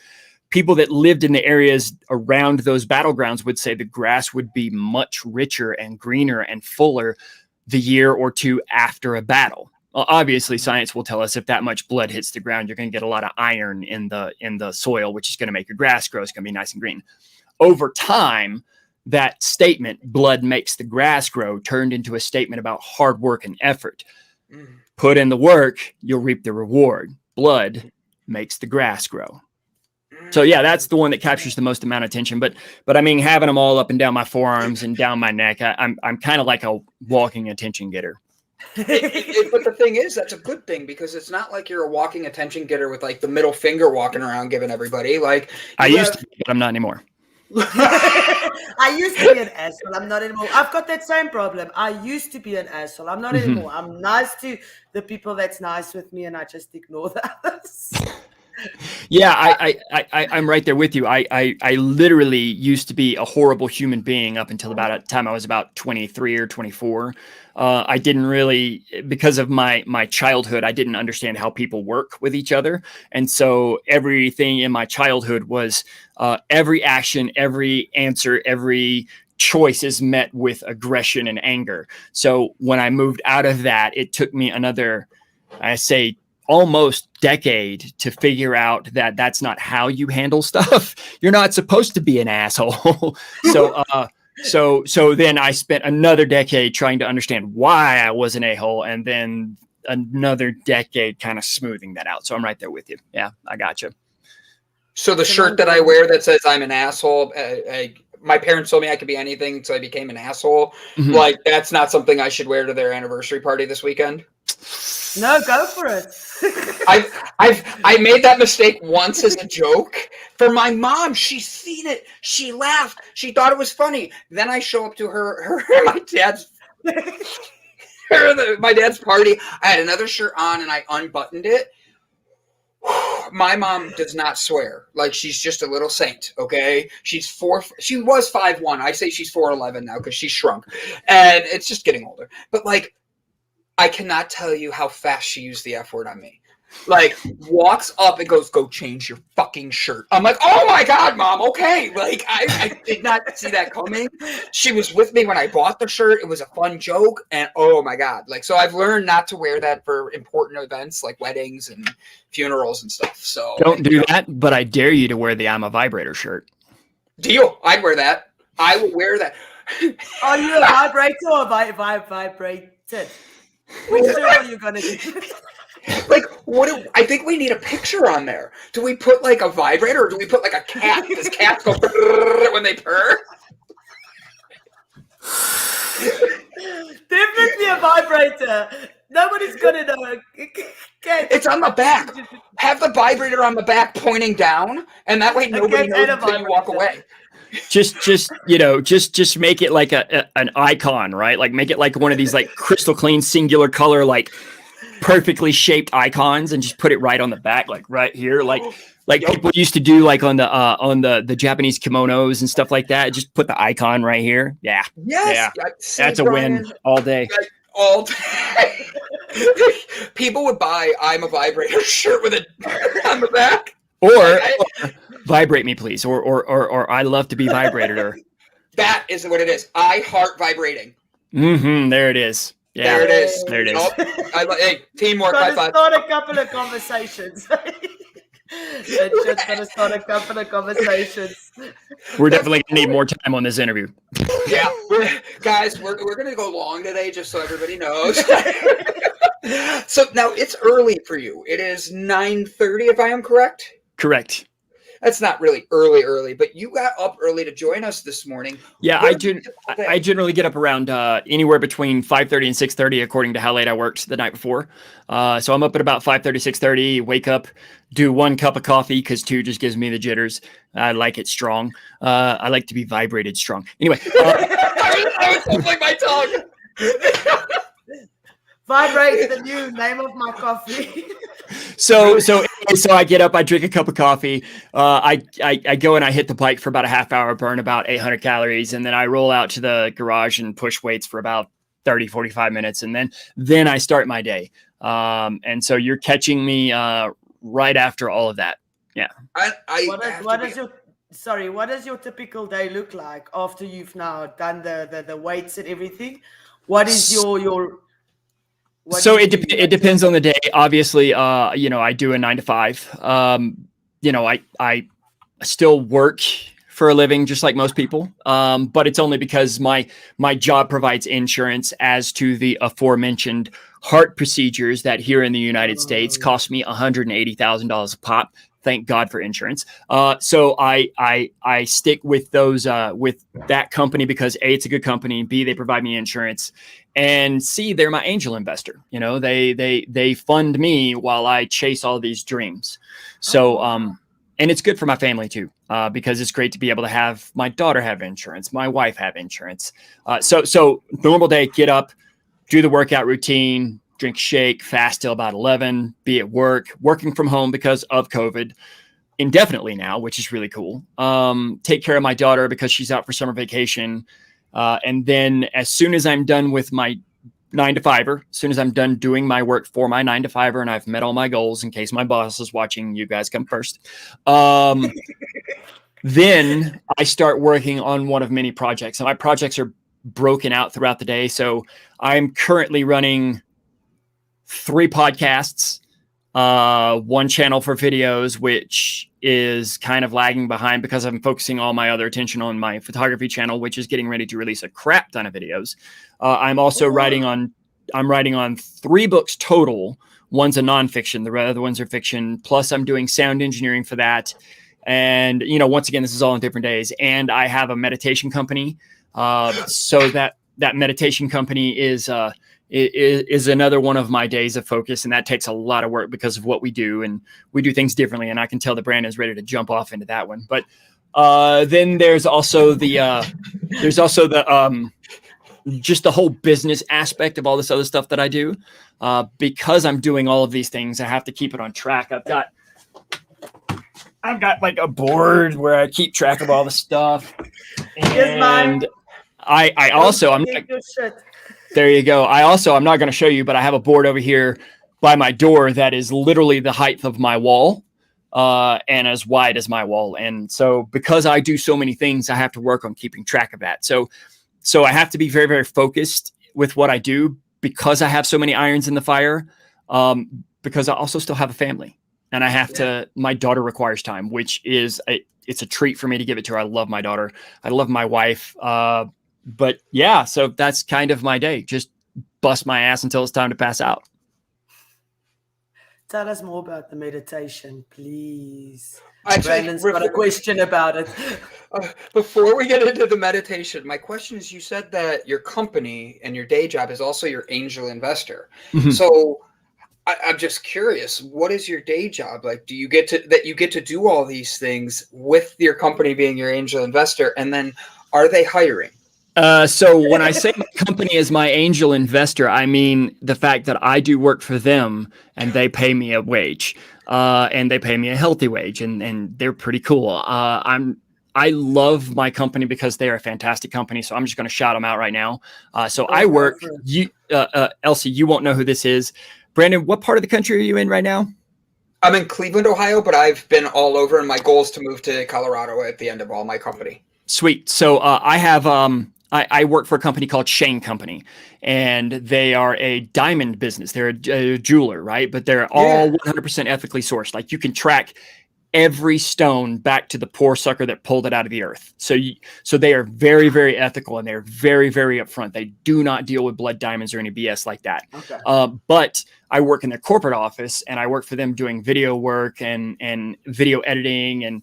people that lived in the areas around those battlegrounds would say the grass would be much richer and greener and fuller the year or two after a battle. Well, obviously, science will tell us if that much blood hits the ground, you're going to get a lot of iron in the soil, which is going to make your grass grow. It's going to be nice and green. Over time, that statement, blood makes the grass grow, turned into a statement about hard work and effort. Put in the work, you'll reap the reward. Blood makes the grass grow. So yeah, that's the one that captures the most amount of attention. But I mean, having them all up and down my forearms and down my neck, I'm kind of like a walking attention getter. But the thing is, that's a good thing, because it's not like you're a walking attention getter with like the middle finger walking around giving everybody like. I used to, but I'm not anymore. I used to be an asshole. I'm not anymore. I've got that same problem. I used to be an asshole. I'm not anymore. I'm nice to the people that's nice with me, and I just ignore the others. Yeah, I'm right there with you. I literally used to be a horrible human being up until about the time I was about 23 or 24. I didn't really, because of my childhood, I didn't understand how people work with each other. And so everything in my childhood was every action, every answer, every choice is met with aggression and anger. So when I moved out of that, it took me another, I say, almost decade to figure out that that's not how you handle stuff. You're not supposed to be an asshole. So So then I spent another decade trying to understand why I was an a-hole, and then another decade kind of smoothing that out. So I'm right there with you. Yeah, I got you. So the shirt that I wear that says I'm an asshole, my parents told me I could be anything, so I became an asshole. Mhm. Like, that's not something I should wear to their anniversary party this weekend. No, go for it. I made that mistake once as a joke for my mom. She's seen it. She laughed. She thought it was funny. Then I show up to my dad's my dad's party. I had another shirt on and I unbuttoned it. My mom does not swear. Like, she's just a little saint, okay? She was 5'1". I say she's 4'11" now because she's shrunk. And it's just getting older. But, like, I cannot tell you how fast she used the F word on me. Like, walks up and goes, "Go change your fucking shirt." I'm like, "Oh my God, Mom, okay." Like, I did not see that coming. She was with me when I bought the shirt. It was a fun joke. And oh my God. Like, so I've learned not to wear that for important events like weddings and funerals and stuff. So Don't do that, but I dare you to wear the I'm a Vibrator shirt. Deal. I'd wear that. I will wear that. Are you a vibrator or vibrated? Which shirt are you going to do? Like, I think we need a picture on there. Do we put like a vibrator or do we put like a cat? Does cats go when they purr? Definitely a vibrator. Nobody's gonna know. It's on the back. Have the vibrator on the back pointing down, and that way nobody knows until you walk away. Just make it like an icon, right? Like, make it like one of these like crystal clean singular color, like perfectly shaped icons, and just put it right on the back, like right here, like people used to do like on the Japanese kimonos and stuff like that. Just put the icon right here. Yeah. Yes. Yeah. That's a win all day. All day. People would buy "I'm a Vibrator" shirt with it on the back. Or vibrate me, please. Or I love to be vibrated. Or that is what it is. I heart vibrating. There it is. Yeah, there it is. There it is. Hey, teamwork. High five. Start a couple of conversations. It's just gonna start a couple of conversations. We're definitely gonna need more time on this interview. Yeah, guys, we're gonna go long today, just so everybody knows. So now it's early for you. It is 9:30, if I am correct. Correct. That's not really early, but you got up early to join us this morning. Yeah, I generally get up around anywhere between 5:30 and 6:30, according to how late I worked the night before. So I'm up at about 5:30, 6:30, wake up, do 1 cup of coffee, because 2 just gives me the jitters. I like it strong. I like to be vibrated strong. Anyway. I was holding my tongue. Vibrate the new name of my coffee. So I get up, I drink a cup of coffee. I go and I hit the bike for about a half hour, burn about 800 calories. And then I roll out to the garage and push weights for about 30, 45 minutes. And then I start my day. And so you're catching me right after all of that. Yeah. What does your typical day look like after you've now done the weights and everything? What is your So it depends on the day. Obviously, I do a 9 to 5. I still work for a living, just like most people. But it's only because my job provides insurance as to the aforementioned heart procedures that here in the United States cost me $180,000 a pop. Thank God for insurance. So I stick with those with that company because A, it's a good company. B, they provide me insurance. And C, they're my angel investor. They fund me while I chase all these dreams. So and it's good for my family too, because it's great to be able to have my daughter have insurance, my wife have insurance. So normal day, get up, do the workout routine, drink shake, fast till about 11, be at work, working from home because of COVID indefinitely now, which is really cool. Take care of my daughter because she's out for summer vacation. And then as soon as I'm done with my 9 to 5er, as soon as I'm done doing my work for my 9 to 5er and I've met all my goals, in case my boss is watching, you guys come first. Then I start working on one of many projects. And my projects are broken out throughout the day. So I'm currently running 3 podcasts, 1 channel for videos, which is kind of lagging behind because I'm focusing all my other attention on my photography channel, which is getting ready to release a crap ton of videos. I'm also writing on 3 books total. One's a nonfiction, the other ones are fiction. Plus I'm doing sound engineering for that. And, once again, this is all on different days. And I have a meditation company. So that meditation company is another one of my days of focus. And that takes a lot of work because of what we do, and we do things differently. And I can tell the brand is ready to jump off into that one. But then there's also just the whole business aspect of all this other stuff that I do. Because I'm doing all of these things, I have to keep it on track. I've got like a board where I keep track of all the stuff. And I also, there you go. I'm not going to show you, but I have a board over here by my door that is literally the height of my wall, and as wide as my wall. And so because I do so many things, I have to work on keeping track of that. So I have to be very, very focused with what I do because I have so many irons in the fire, because I also still have a family. And I have to, my daughter requires time, which is, it's a treat for me to give it to her. I love my daughter. I love my wife. But yeah, so that's kind of my day. Just bust my ass until it's time to pass out. Tell us more about the meditation, please. Brandon's got a question about it. Before we get into the meditation, my question is, you said that your company and your day job is also your angel investor. Mm-hmm. So I'm just curious, what is your day job? Like, do you get to do all these things with your company being your angel investor? And then are they hiring? So when I say my company is my angel investor, I mean the fact that I do work for them and they pay me a wage, and they pay me a healthy wage, and they're pretty cool. I love my company because they are a fantastic company. So I'm just going to shout them out right now. I work, Elsie, you won't know who this is. Brandon, what part of the country are you in right now? I'm in Cleveland, Ohio, but I've been all over, and my goal is to move to Colorado at the end of all my company. Sweet. So I have I work for a company called Shane Company, and they are a diamond business. They're a jeweler, right? But they're all 100% ethically sourced. Like, you can track every stone back to the poor sucker that pulled it out of the earth. So they are very, very ethical, and they're very, very upfront. They do not deal with blood diamonds or any BS like that. Okay. But I work in their corporate office, and I work for them doing video work and video editing and,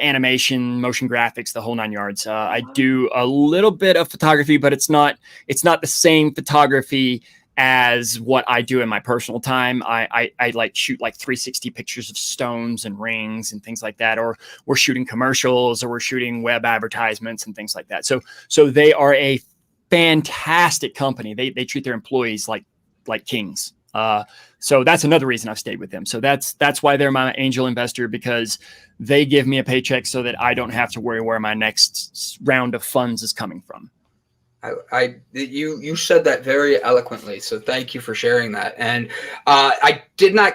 animation, motion graphics, the whole 9 yards. I do a little bit of photography, but it's not the same photography as what I do in my personal time. I like shoot like 360 pictures of stones and rings and things like that, or we're shooting commercials, or we're shooting web advertisements and things like that. So they are a fantastic company. They treat their employees like kings. So that's another reason I've stayed with them. So that's why they're my angel investor, because they give me a paycheck so that I don't have to worry where my next round of funds is coming from. You said that very eloquently, so thank you for sharing that. And I did not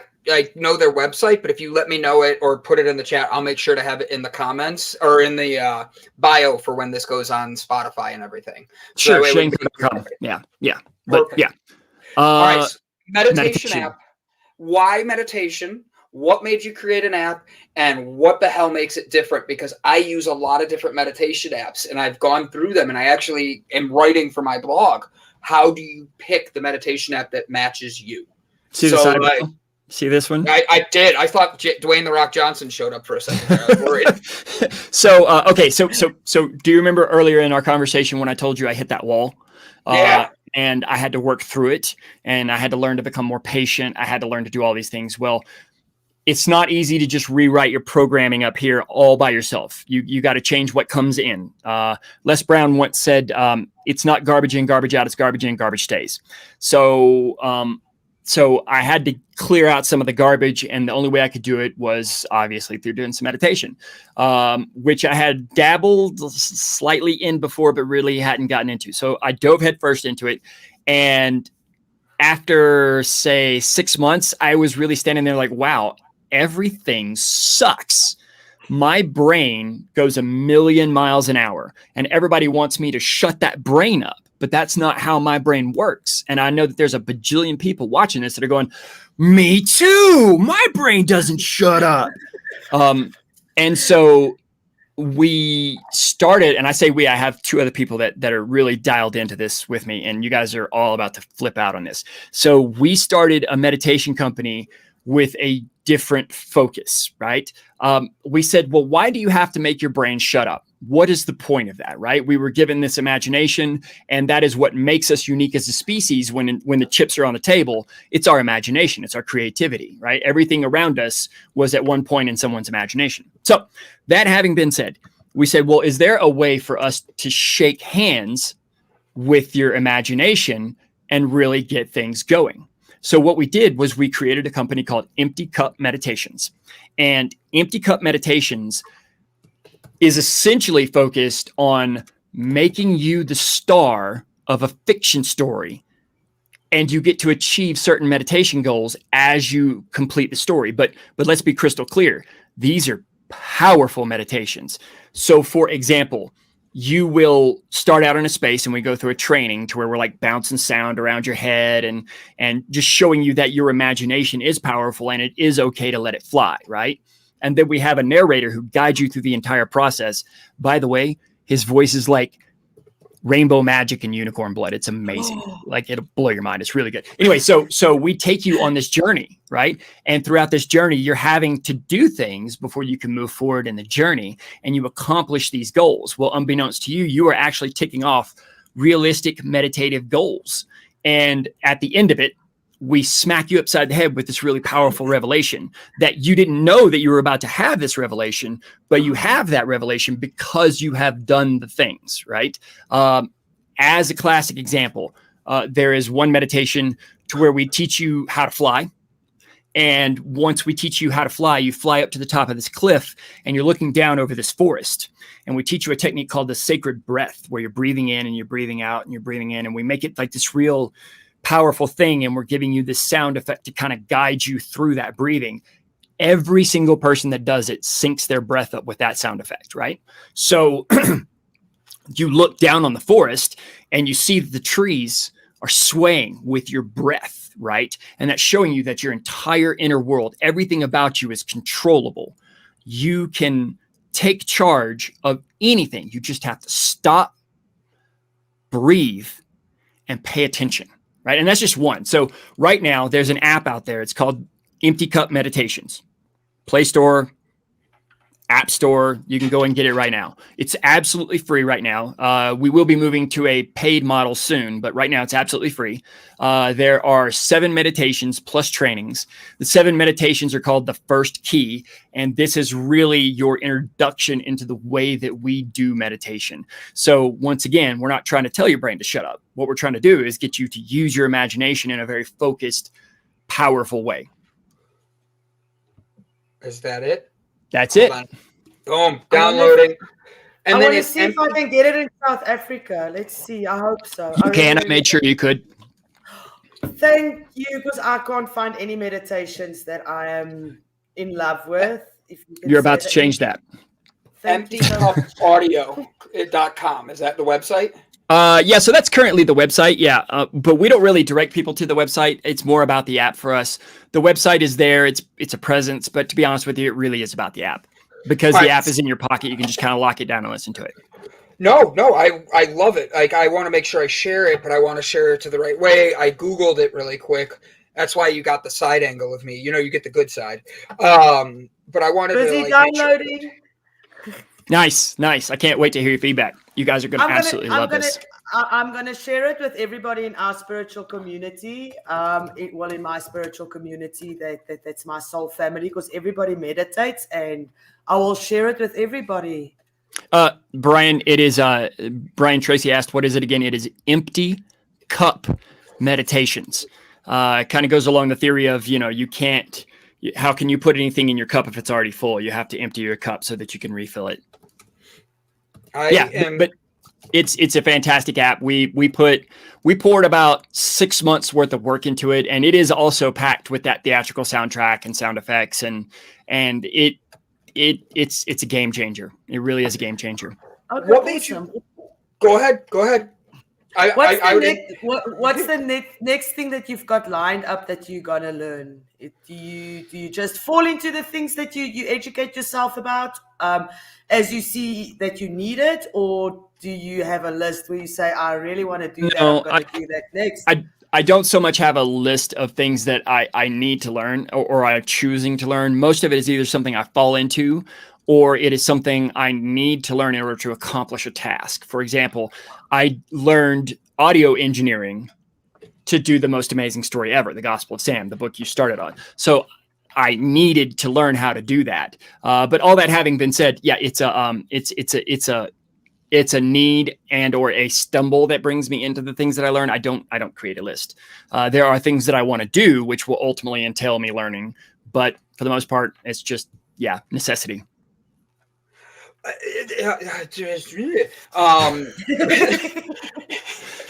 know their website, but if you let me know it or put it in the chat, I'll make sure to have it in the comments or in the bio for when this goes on Spotify and everything. Sure, Shane.com. Yeah. But perfect. Yeah. All right. So meditation app. Why meditation? What made you create an app, and what the hell makes it different? Because I use a lot of different meditation apps, and I've gone through them, and I actually am writing for my blog. How do you pick the meditation app that matches you? See this one? I did. I thought Dwayne "The Rock" Johnson showed up for a second there. I was worried. So do you remember earlier in our conversation when I told you I hit that wall? Yeah. And I had to work through it, and I had to learn to become more patient. I had to learn to do all these things. Well, it's not easy to just rewrite your programming up here all by yourself. You got to change what comes in. Les Brown once said, it's not garbage in, garbage out. It's garbage in, garbage stays. So I had to clear out some of the garbage, and the only way I could do it was obviously through doing some meditation, which I had dabbled slightly in before, but really hadn't gotten into. So I dove headfirst into it, and after, say, 6 months, I was really standing there like, wow, everything sucks. My brain goes 1,000,000 miles an hour, and everybody wants me to shut that brain up. But that's not how my brain works. And I know that there's a bajillion people watching this that are going, me too. My brain doesn't shut up. And so we started, and I say we, I have two other people that are really dialed into this with me, and you guys are all about to flip out on this. So we started a meditation company with a different focus, right? We said, well, why do you have to make your brain shut up? What is the point of that, right? We were given this imagination, and that is what makes us unique as a species. When the chips are on the table, it's our imagination, it's our creativity, right? Everything around us was at one point in someone's imagination. So that having been said, we said, well, is there a way for us to shake hands with your imagination and really get things going? So what we did was we created a company called Empty Cup Meditations. And Empty Cup Meditations is essentially focused on making you the star of a fiction story, and you get to achieve certain meditation goals as you complete the story. But let's be crystal clear. These are powerful meditations. So for example, you will start out in a space, and we go through a training to where we're like bouncing sound around your head and just showing you that your imagination is powerful and it is okay to let it fly, right? And then we have a narrator who guides you through the entire process. By the way, his voice is like rainbow magic and unicorn blood. It's amazing. Like, it'll blow your mind. It's really good. Anyway, so we take you on this journey, right? And throughout this journey, you're having to do things before you can move forward in the journey, and you accomplish these goals. Well, unbeknownst to you, you are actually ticking off realistic meditative goals. And at the end of it, we smack you upside the head with this really powerful revelation that you didn't know that you were about to have this revelation, but you have that revelation because you have done the things, right? As a classic example, there is one meditation to where we teach you how to fly. And once we teach you how to fly, you fly up to the top of this cliff and you're looking down over this forest. And we teach you a technique called the sacred breath, where you're breathing in and you're breathing out and you're breathing in. And we make it like this real powerful thing, and we're giving you this sound effect to kind of guide you through that breathing. Every single person that does it syncs their breath up with that sound effect, right? So you look down on the forest and you see the trees are swaying with your breath, right? And that's showing you that your entire inner world, everything about you is controllable. You can take charge of anything. You just have to stop, breathe, and pay attention. Right. And that's just one. So right now there's an app out there. It's called Empty Cup Meditations. Play Store, App Store. You can go and get it right now. It's absolutely free right now. We will be moving to a paid model soon, but right now it's absolutely free. There are 7 meditations plus trainings. The 7 meditations are called the First Key. And this is really your introduction into the way that we do meditation. So once again, we're not trying to tell your brain to shut up. What we're trying to do is get you to use your imagination in a very focused, powerful way. Is that it? That's it. Boom. Downloading. And I want to see if I can get it in South Africa. Let's see. I hope so. You can. I made sure you could. Thank you, because I can't find any meditations that I am in love with. If you're about to change that. EmptyCupAudio.com. Is that the website? Yeah, so that's currently the website. Yeah, but we don't really direct people to the website. It's more about the app for us. The website is there. It's a presence, but to be honest with you, it really is about the app, because the app is in your pocket. You can just kind of lock it down and listen to it. No, I love it. Like, I want to make sure I share it, but I want to share it to the right way. I Googled it really quick. That's why you got the side angle of me. You know, you get the good side. But I wanted to downloading. Nice. I can't wait to hear your feedback. You guys are going to absolutely love this. I'm going to share it with everybody in our spiritual community. In my spiritual community, that's my soul family, because everybody meditates, and I will share it with everybody. Brian, it is Brian Tracy asked, what is it again? It is Empty Cup Meditations. Kind of goes along the theory of, you can't, how can you put anything in your cup if it's already full? You have to empty your cup so that you can refill it. But it's a fantastic app. We poured about 6 months worth of work into it, and it is also packed with that theatrical soundtrack and sound effects, and it's a game changer. It really is a game changer. Okay, what made you? Go ahead. What's the next thing that you've got lined up that you're gonna learn? Do you just fall into the things that you educate yourself about as you see that you need it, or do you have a list where you say, I really want to do that, I'm gonna do that next? I don't so much have a list of things that I need to learn or I'm choosing to learn. Most of it is either something I fall into or it is something I need to learn in order to accomplish a task. For example, I learned audio engineering to do the most amazing story ever, The Gospel of Sam, the book you started on. So I needed to learn how to do that. But all that having been said, yeah, it's a need and or a stumble that brings me into the things that I learn. I don't create a list. There are things that I want to do, which will ultimately entail me learning. But for the most part, it's just, necessity.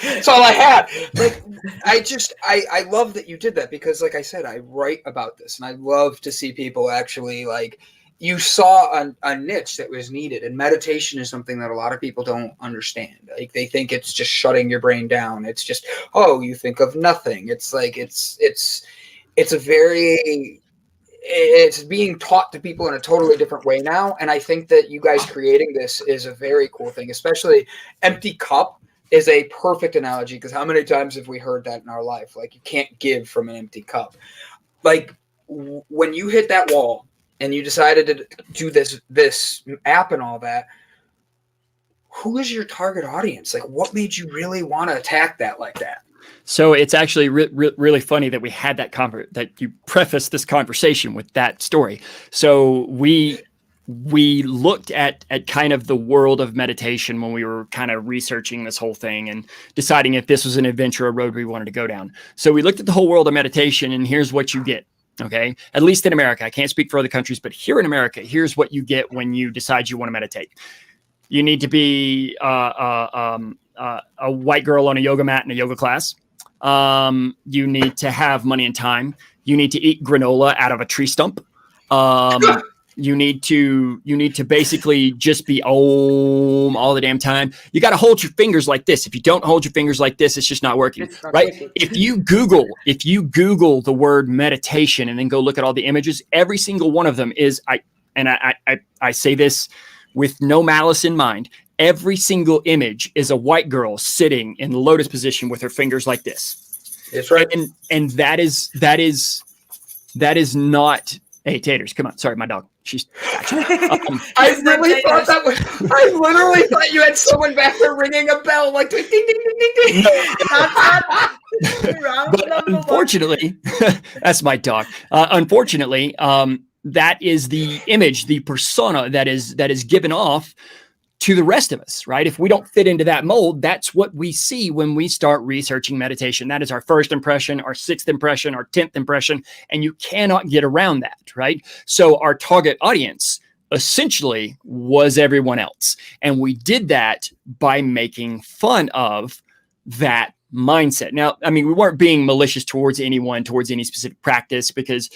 That's all I had. Like, I love that you did that because, like I said, I write about this, and I love to see people actually like. You saw a niche that was needed, and meditation is something that a lot of people don't understand. Like they think it's just shutting your brain down. It's just, you think of nothing. It's like it's being taught to people in a totally different way now. And I think that you guys creating this is a very cool thing, especially empty cup is a perfect analogy because how many times have we heard that in our life? Like you can't give from an empty cup. Like when you hit that wall, and you decided to do this app and all that, who is your target audience? Like, what made you really want to attack that like that? So it's actually really funny that we had that you prefaced this conversation with that story. So we looked at kind of the world of meditation when we were kind of researching this whole thing and deciding if this was an adventure or road we wanted to go down. So we looked at the whole world of meditation, and here's what you get. Okay, at least in America. I can't speak for other countries, but here in America, here's what you get when you decide you want to meditate. You need to be a white girl on a yoga mat in a yoga class. You need to have money and time. You need to eat granola out of a tree stump. You need to basically just be Om all the damn time. You got to hold your fingers like this. If you don't hold your fingers like this, it's just not working, right? If you Google the word meditation and then go look at all the images, every single one of them is, I say this with no malice in mind. Every single image is a white girl sitting in the lotus position with her fingers like this. That's right. And that is not. Hey, Taters, come on. Sorry, my dog. She's I really thought that was. I literally thought you had someone back there ringing a bell, like ding, ding, ding, ding, ding. But unfortunately, that's my dog. Unfortunately, that is the image, the persona that is given off to the rest of us, right? If we don't fit into that mold, that's what we see when we start researching meditation. That is our first impression, our sixth impression, our 10th impression, and you cannot get around that, right? So our target audience essentially was everyone else. And we did that by making fun of that mindset. Now, I mean, we weren't being malicious towards anyone, towards any specific practice, because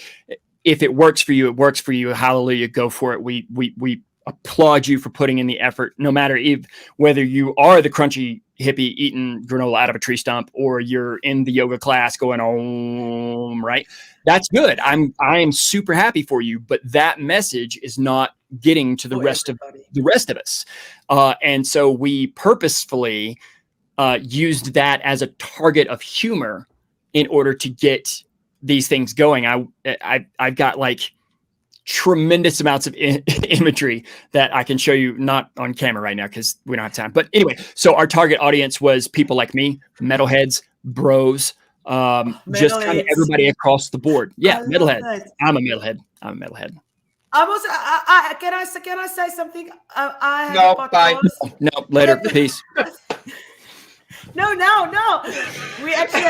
if it works for you, it works for you. Hallelujah, go for it. We applaud you for putting in the effort, no matter whether you are the crunchy hippie eating granola out of a tree stump or you're in the yoga class going Om, right? That's good. I'm super happy for you, but that message is not getting to the rest of us. And so we purposefully used that as a target of humor in order to get these things going. I've got like tremendous amounts of imagery that I can show you, not on camera right now because we don't have time. But anyway, so our target audience was people like me, metalheads, bros, just kind of everybody across the board. Yeah, metalhead. I'm a metalhead. I'm also. Can I say something? I have no, bye. No, later. Peace. No. We actually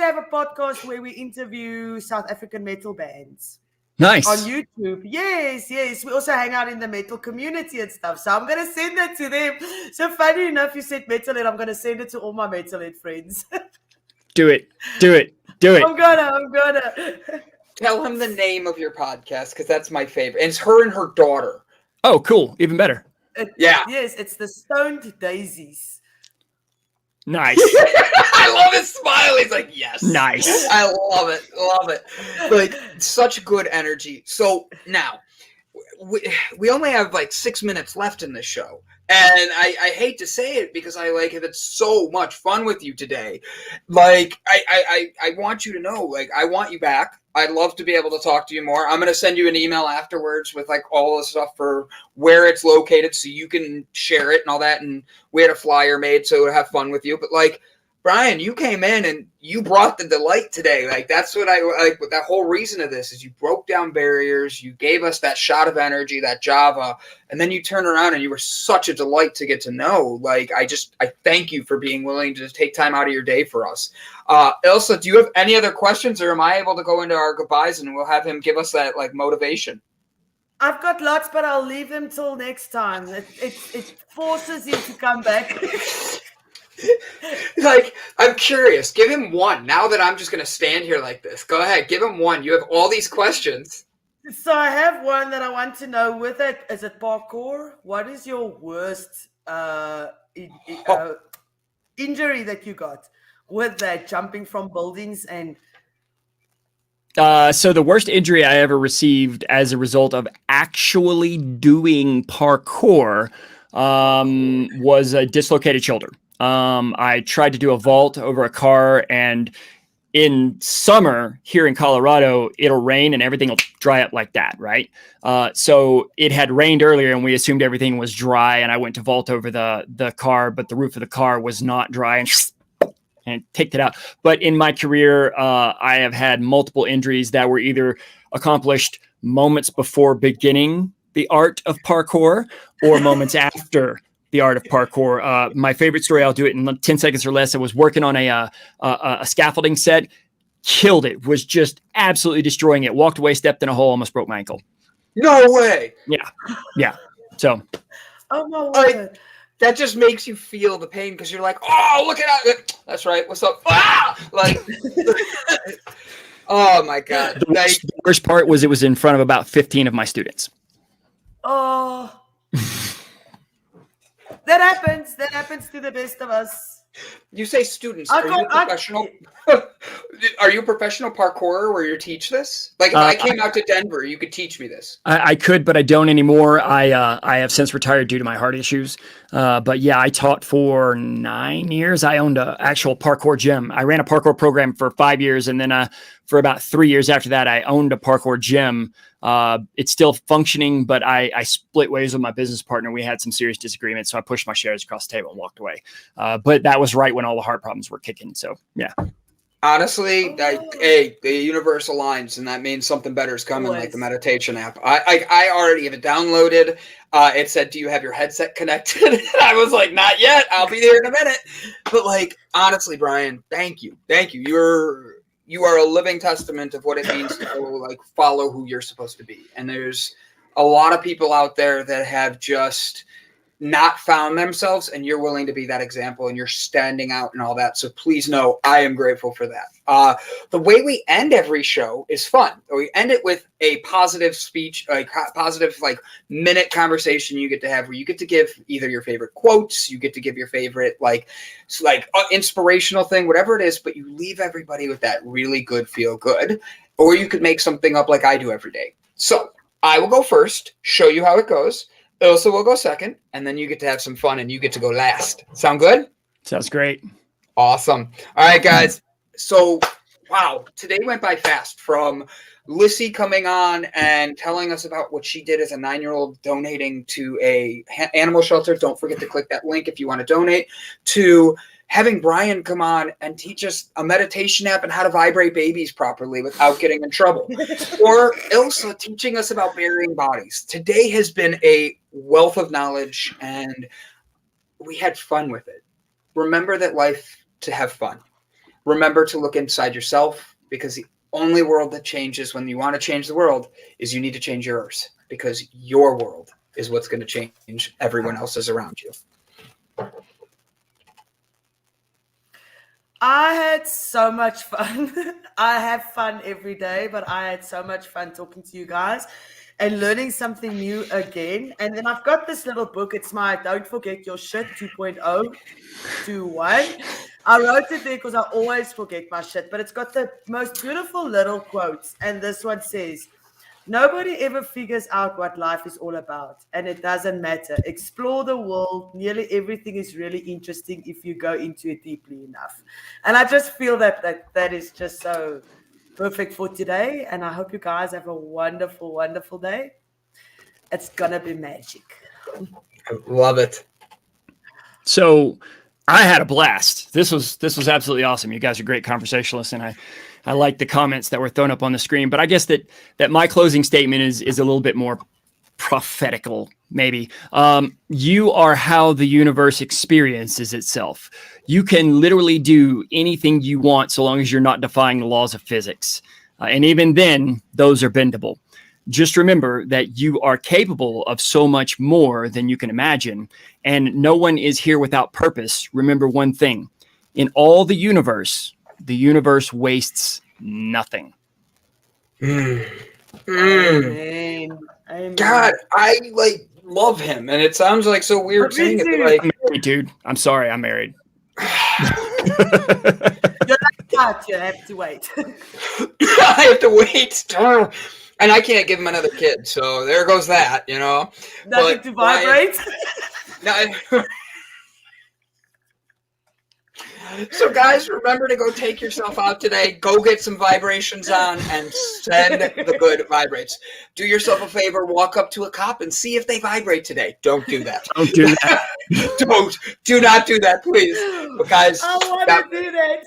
have a podcast where we interview South African metal bands. Nice. On YouTube. Yes. We also hang out in the metal community and stuff. So I'm going to send that to them. So funny enough, you said metalhead. I'm going to send it to all my metalhead friends. Do it. I'm gonna. Tell him the name of your podcast because that's my favorite. And it's her and her daughter. Oh, cool. Even better. Yeah. Yes, it's the Stoned Daisies. Nice. I love his smile. He's like, yes. Nice. I love it. Love it. Like, such good energy. So now, we only have like 6 minutes left in this show. And I hate to say it because I have had so much fun with you today. Like, I want you to know, like, I want you back. I'd love to be able to talk to you more. I'm going to send you an email afterwards with like all the stuff for where it's located so you can share it and all that. And we had a flyer made so to have fun with you. But like, Brian, you came in and you brought the delight today. Like, that's what I like. With that whole reason of this is you broke down barriers. You gave us that shot of energy, that Java, and then you turn around and you were such a delight to get to know. Like, I thank you for being willing to just take time out of your day for us. Ilsa, do you have any other questions, or am I able to go into our goodbyes and we'll have him give us that like motivation? I've got lots, but I'll leave them till next time. It forces you to come back. Like, I'm curious. Give him one. Now that I'm just going to stand here like this. Go ahead. Give him one. You have all these questions. So I have one that I want to know with it. Is it parkour? What is your worst injury that you got with that, jumping from buildings? And So the worst injury I ever received as a result of actually doing parkour was a dislocated shoulder. I tried to do a vault over a car, and in summer here in Colorado, it'll rain and everything will dry up like that, right? So it had rained earlier and we assumed everything was dry, and I went to vault over the car, but the roof of the car was not dry and kicked it out. But in my career, I have had multiple injuries that were either accomplished moments before beginning the art of parkour or moments after the art of parkour. My favorite story, I'll do it in 10 seconds or less. I was working on a scaffolding set, killed it, was just absolutely destroying it. Walked away, stepped in a hole, almost broke my ankle. No way. Yeah. So. Oh my word. That just makes you feel the pain because you're like, oh, look at that. That's right. What's up? Ah! Like, oh my God. The worst part was it was in front of about 15 of my students. Oh. That happens. That happens to the best of us. You say students. Are you professional? Are you a professional parkourer where you teach this? Like, if I came out to Denver, you could teach me this. I could, but I don't anymore. I have since retired due to my heart issues. But yeah, I taught for 9 years. I owned an actual parkour gym. I ran a parkour program for 5 years, and then for about 3 years after that, I owned a parkour gym. It's still functioning, but I split ways with my business partner. We had some serious disagreements, so I pushed my shares across the table and walked away. But that was right when all the heart problems were kicking. So yeah. Honestly, the universe aligns, and that means something better is coming, like the meditation app. I already have it downloaded. It said, "Do you have your headset connected?" And I was like, "Not yet. I'll be there in a minute." But like, honestly, Brian, thank you. You are a living testament of what it means to like follow who you're supposed to be. And there's a lot of people out there that have just not found themselves, and you're willing to be that example, and you're standing out and all that. So please know I am grateful for that. The way we end every show is fun. We end it with a positive speech, like positive like minute conversation you get to have where you get to give either your favorite quotes, you get to give your favorite inspirational thing, whatever it is, but you leave everybody with that really good feel good, or you could make something up like I do every day. So I will go first, show you how it goes. Ilsa will go second, and then you get to have some fun, and you get to go last. Sound good? Sounds great. Awesome. All right, guys. So, wow, today went by fast. From Lissy coming on and telling us about what she did as a 9-year-old donating to a animal shelter. Don't forget to click that link if you want to donate. To having Brian come on and teach us a meditation app and how to vibrate babies properly without getting in trouble. Or Ilsa teaching us about burying bodies. Today has been a wealth of knowledge, and we had fun with it. Remember that life to have fun. Remember to look inside yourself, because the only world that changes when you want to change the world is you need to change yours, because your world is what's going to change everyone else's around you. I had so much fun. I have fun every day, but I had so much fun talking to you guys. and learning something new again. And then I've got this little book. It's my Don't Forget Your Shit 2.0 to 1. I wrote it there because I always forget my shit, but it's got the most beautiful little quotes. And this one says, nobody ever figures out what life is all about, and it doesn't matter. Explore the world. Nearly everything is really interesting if you go into it deeply enough. And I just feel that is just so perfect for today. And I hope you guys have a wonderful, wonderful day. It's gonna be magic. I love it. So I had a blast. This was absolutely awesome. You guys are great conversationalists, and I like the comments that were thrown up on the screen. But I guess that my closing statement is a little bit more prophetical, maybe. You are how the universe experiences itself. You can literally do anything you want so long as you're not defying the laws of physics. And even then, those are bendable. Just remember that you are capable of so much more than you can imagine, and no one is here without purpose. Remember one thing: in all the universe wastes nothing. Amen. Amen. God, I love him, and it sounds like so weird saying it. But, I'm married, dude. I'm sorry, I'm married. You're like that. You have to wait. I have to wait. And I can't give him another kid, so there goes that, Nothing to vibrate. So, guys, remember to go take yourself out today. Go get some vibrations on and send the good vibrates. Do yourself a favor. Walk up to a cop and see if they vibrate today. Don't do that. Don't do that. Do not do that, please. But guys, I want to do that.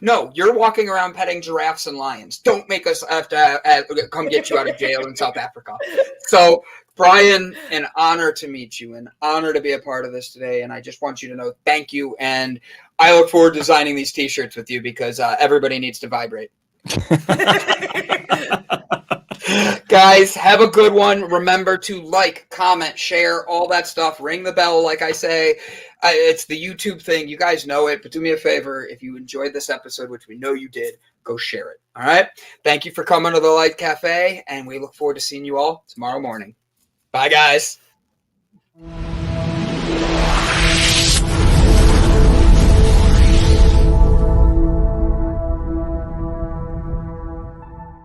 No, you're walking around petting giraffes and lions. Don't make us have to come get you out of jail in South Africa. So, Brian, an honor to meet you, an honor to be a part of this today. And I just want you to know thank you. And I look forward to designing these T-shirts with you because everybody needs to vibrate. Guys, have a good one. Remember to like, comment, share, all that stuff. Ring the bell, like I say. It's the YouTube thing. You guys know it. But do me a favor. If you enjoyed this episode, which we know you did, go share it. All right? Thank you for coming to the Light Cafe. And we look forward to seeing you all tomorrow morning. Bye, guys.